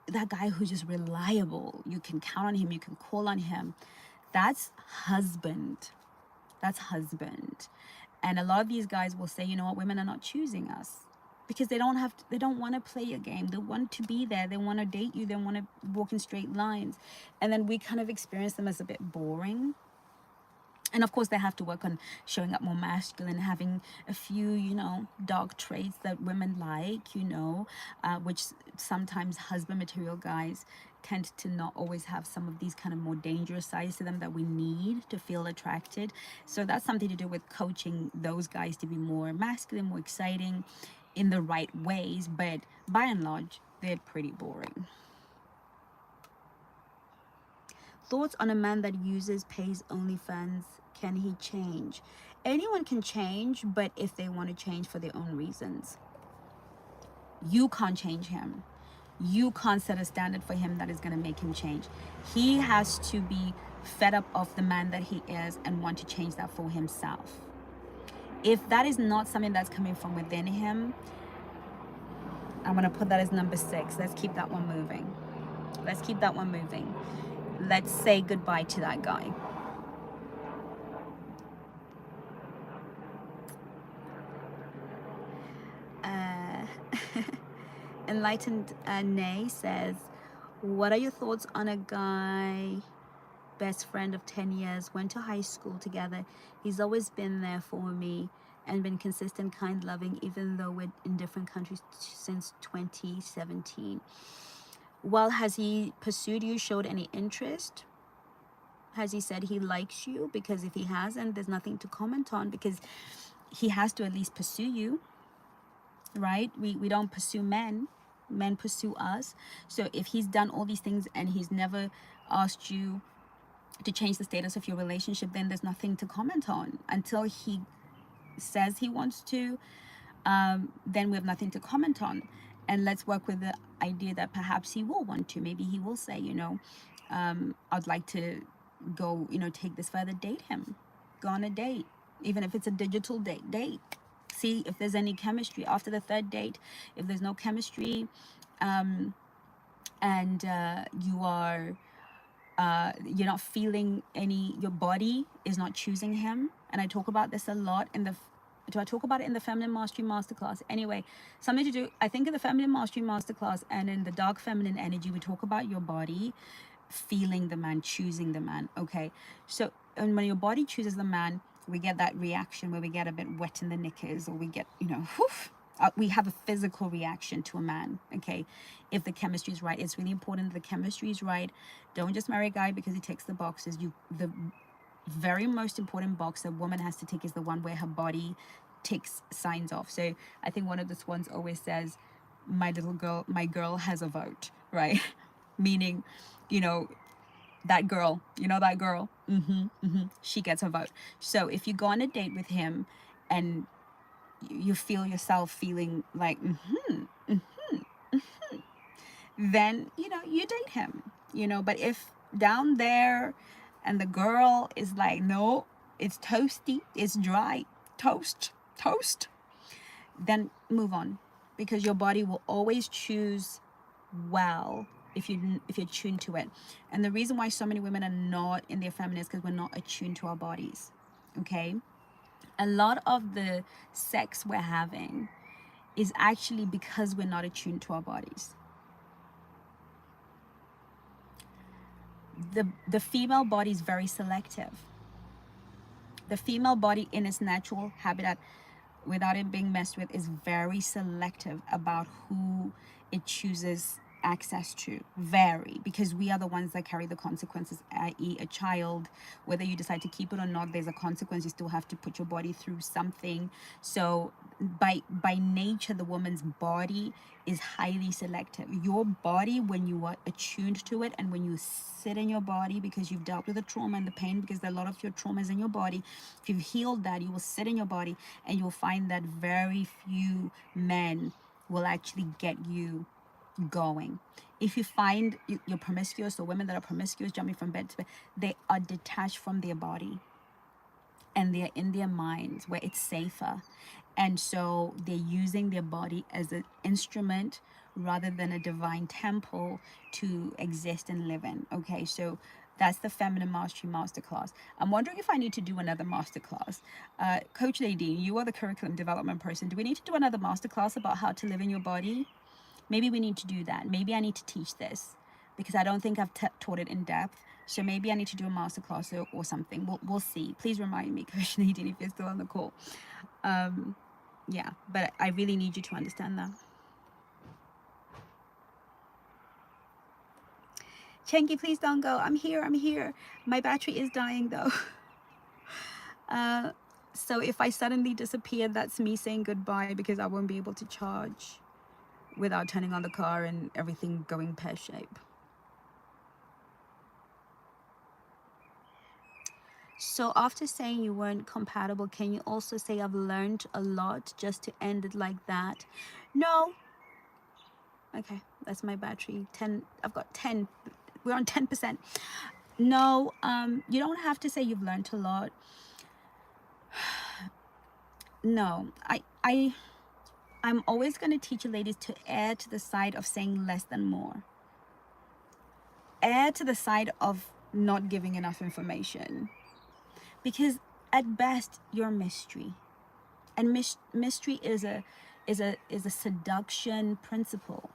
That guy who's just reliable, you can count on him, you can call on him. That's husband. And a lot of these guys will say, you know what, women are not choosing us because they don't want to play a game. They want to be there, they want to date you, they want to walk in straight lines. And then we kind of experience them as a bit boring. And of course, they have to work on showing up more masculine, having a few, dog traits that women like, which sometimes husband material guys tend to not always have some of these kind of more dangerous sides to them that we need to feel attracted. So that's something to do with coaching those guys to be more masculine, more exciting in the right ways. But by and large, they're pretty boring. Thoughts on a man that pays OnlyFans. Can he change? Anyone can change, but if they want to change for their own reasons. You can't change him. You can't set a standard for him that is going to make him change. He has to be fed up of the man that he is and want to change that for himself. If that is not something that's coming from within him, I'm going to put that as number 6. Let's keep that one moving. Let's say goodbye to that guy. Enlightened Nay says, what are your thoughts on a guy, best friend of 10 years, went to high school together. He's always been there for me and been consistent, kind, loving, even though we're in different countries since 2017. Well, has he pursued you, showed any interest? Has he said he likes you? Because if he hasn't, there's nothing to comment on, because he has to at least pursue you, right? We don't pursue men. Men pursue us. So if he's done all these things and he's never asked you to change the status of your relationship, then there's nothing to comment on. Until he says he wants to, then we have nothing to comment on. And let's work with the idea that perhaps he will want to. Maybe he will say, I'd like to go, take this further, date him, go on a date, even if it's a digital date. See if there's any chemistry. After the 3rd date, if there's no chemistry, and you are you're not feeling your body is not choosing him. And I talk about this a lot do I talk about it in the Feminine Mastery Masterclass? Anyway, something to do, I think in the Feminine Mastery Masterclass and in the Dark Feminine Energy, we talk about your body feeling the man, choosing the man, okay? So, and when your body chooses the man, we get that reaction where we get a bit wet in the knickers, or we get, we have a physical reaction to a man, okay? If the chemistry is right, it's really important that the chemistry is right. Don't just marry a guy because he ticks the boxes. The very most important box a woman has to tick is the one where her body ticks signs off. So I think one of the swans always says, my girl has a vote, right? Meaning, that girl, she gets a vote. So if you go on a date with him and you feel yourself feeling like, then, you date him, but if down there and the girl is like, no, it's toasty, it's dry, toast, then move on, because your body will always choose well if you're tuned to it. And the reason why so many women are not in their feminine is because we're not attuned to our bodies, okay? A lot of the sex we're having is actually because we're not attuned to our bodies. The female body is very selective. The female body in its natural habitat, without it being messed with, is very selective about who it chooses access to vary, because we are the ones that carry the consequences, i.e. a child, whether you decide to keep it or not, there's a consequence. You still have to put your body through something. So by nature, the woman's body is highly selective. Your body, when you are attuned to it, and when you sit in your body because you've dealt with the trauma and the pain, because a lot of your trauma is in your body, if you've healed that, you will sit in your body and you'll find that very few men will actually get you going. If you find you're promiscuous, or women that are promiscuous, jumping from bed to bed, they are detached from their body and they're in their minds where it's safer. And so they're using their body as an instrument rather than a divine temple to exist and live in. Okay, so that's the Feminine Mastery Masterclass. I'm wondering if I need to do another masterclass. Coach Nadine, you are the curriculum development person. Do we need to do another masterclass about how to live in your body? Maybe we need to do that. Maybe I need to teach this, because I don't think I've taught it in depth. So maybe I need to do a masterclass or something. We'll see. Please remind me, Coach Nadine, if you're still on the call. Yeah, but I really need you to understand that. Chengi, please don't go. I'm here. My battery is dying though. So if I suddenly disappear, that's me saying goodbye, because I won't be able to charge without turning on the car and everything going pear-shaped. So after saying you weren't compatible, can you also say I've learned a lot, just to end it like that? No. Okay, that's my battery. 10. I've got 10. We're on 10%. No, you don't have to say you've learned a lot. No, I'm always going to teach you ladies to err to the side of saying less than more. Err to the side of not giving enough information. Because at best, you're a mystery. And mystery is a seduction principle.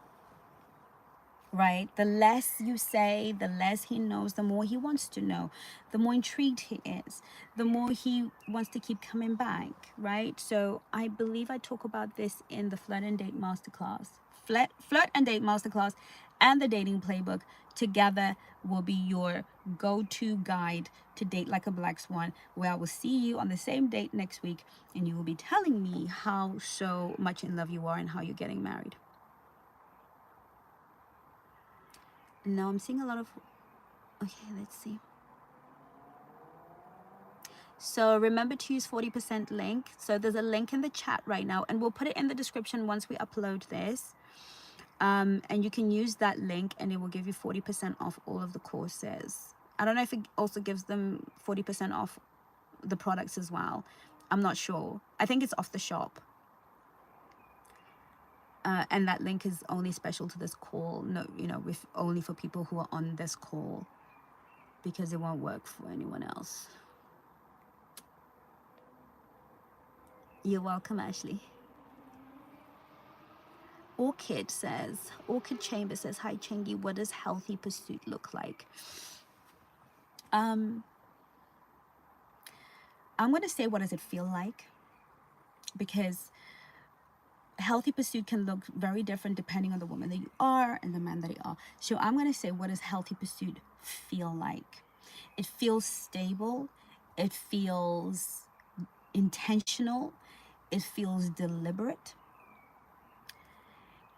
Right? The less you say, the less he knows, the more he wants to know, the more intrigued he is, the more he wants to keep coming back, right? So I believe I talk about this in the Flirt and Date Masterclass. Flirt and Date Masterclass and the Dating Playbook together will be your go-to guide to date like a black swan, where I will see you on the same date next week and you will be telling me how so much in love you are and how you're getting married. No, I'm seeing a lot of... Okay, let's see. So remember to use 40% link. So there's a link in the chat right now, and we'll put it in the description once we upload this. And you can use that link and it will give you 40% off all of the courses. I don't know if it also gives them 40% off the products as well. I'm not sure. I think it's off the shop. And that link is only special to this call. No, with only for people who are on this call, because it won't work for anyone else. You're welcome, Ashley. Orchid Chamber says, hi Chengi, what does healthy pursuit look like? I'm going to say, what does it feel like? Because healthy pursuit can look very different depending on the woman that you are and the man that you are. So I'm going to say, what does healthy pursuit feel like? It feels stable. It feels intentional. It feels deliberate.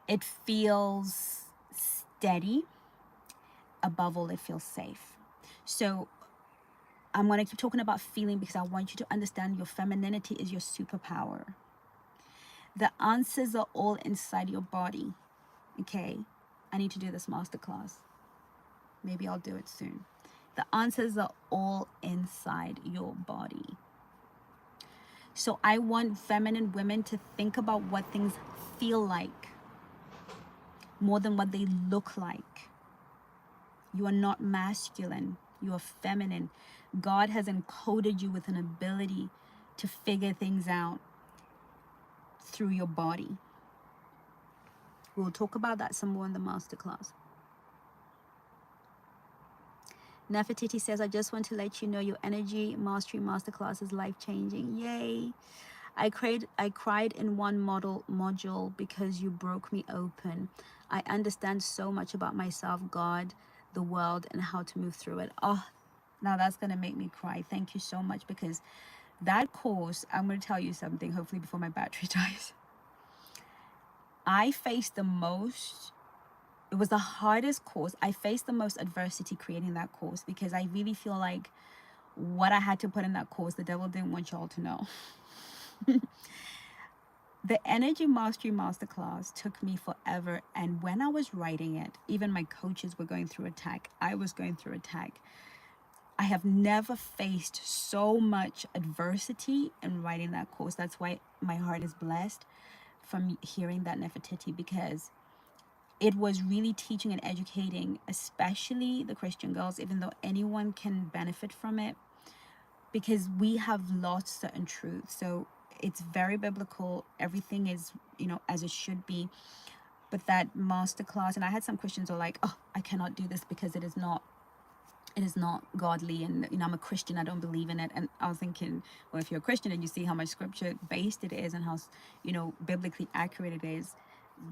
It feels steady. Above all, it feels safe. So I'm going to keep talking about feeling, because I want you to understand your femininity is your superpower. The answers are all inside your body. Okay, I need to do this masterclass. Maybe I'll do it soon. The answers are all inside your body. So I want feminine women to think about what things feel like more than what they look like. You are not masculine. You are feminine. God has encoded you with an ability to figure things out through your body. We'll talk about that some more in the masterclass. Nefertiti says, I just want to let you know your energy mastery masterclass is life-changing. Yay. I cried in one module because you broke me open. I understand so much about myself, God, the world, and how to move through it. Oh, now that's gonna make me cry. Thank you so much, because that course, I'm gonna tell you something, hopefully before my battery dies. I faced the most, it was the hardest course. I faced the most adversity creating that course, because I really feel like what I had to put in that course, the devil didn't want y'all to know. The Energy Mastery Masterclass took me forever. And when I was writing it, even my coaches were going through attack. I was going through attack. I have never faced so much adversity in writing that course. That's why my heart is blessed from hearing that Nefertiti, because it was really teaching and educating, especially the Christian girls, even though anyone can benefit from it, because we have lost certain truths. So it's very biblical. Everything is, as it should be. But that masterclass, and I had some Christians who are like, oh, I cannot do this because it is not godly, and I'm a Christian, I don't believe in it. And I was thinking, well, if you're a Christian and you see how much scripture based it is and how biblically accurate it is,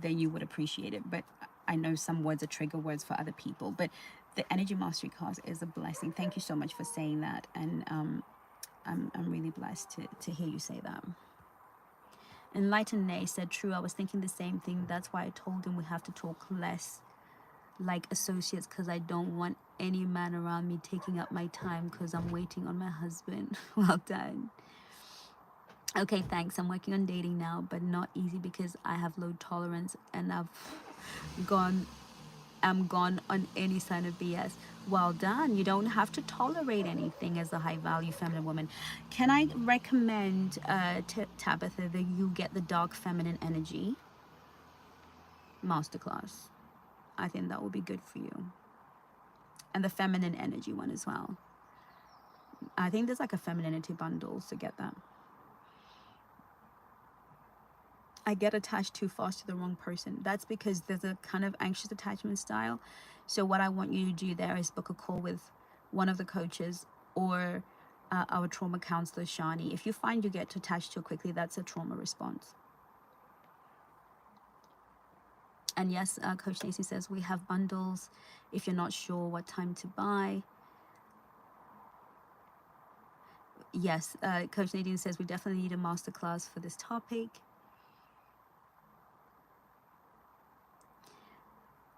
then you would appreciate it. But I know some words are trigger words for other people. But the Energy Mastery class is a blessing. Thank you so much for saying that. And I'm really blessed to hear you say that. Enlightened Nay said, true, I was thinking the same thing. That's why I told him we have to talk less like associates, because I don't want any man around me taking up my time, because I'm waiting on my husband. Well done. Okay, thanks. I'm working on dating now, but not easy because I have low tolerance, and I'm gone on any sign of BS. Well done. You don't have to tolerate anything as a high value feminine woman. Can I recommend Tabitha that you get the Dark Feminine Energy masterclass? I think that would be good for you. And the Feminine Energy one as well. I think there's like a femininity bundle, so get that. I get attached too fast to the wrong person. That's because there's a kind of anxious attachment style. So what I want you to do there is book a call with one of the coaches or our trauma counselor, Shani. If you find you get attached too quickly, that's a trauma response. And yes, Coach Nancy says we have bundles if you're not sure what time to buy. Yes, Coach Nadine says we definitely need a masterclass for this topic.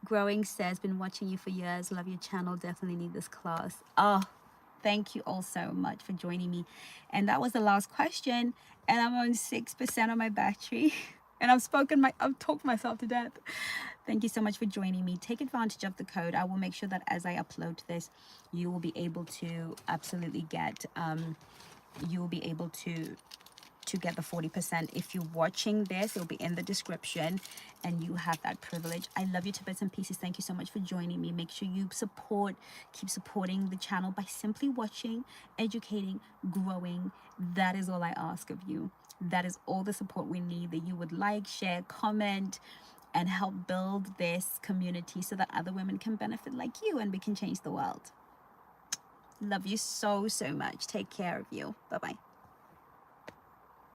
Growing says, been watching you for years, love your channel, definitely need this class. Oh, thank you all so much for joining me. And that was the last question, and I'm on 6% of my battery. And I've talked myself to death. Thank you so much for joining me. Take advantage of the code. I will make sure that as I upload this, you will be able to absolutely get, you will be able to get the 40%. If you're watching this, it'll be in the description, and you have that privilege. I love you to bits and pieces. Thank you so much for joining me. Make sure you keep supporting the channel by simply watching, educating, growing. That is all I ask of you. That is all the support we need, that you would like, share, comment, and help build this community so that other women can benefit like you, and we can change the world. Love you so, so much. Take care of you. Bye-bye.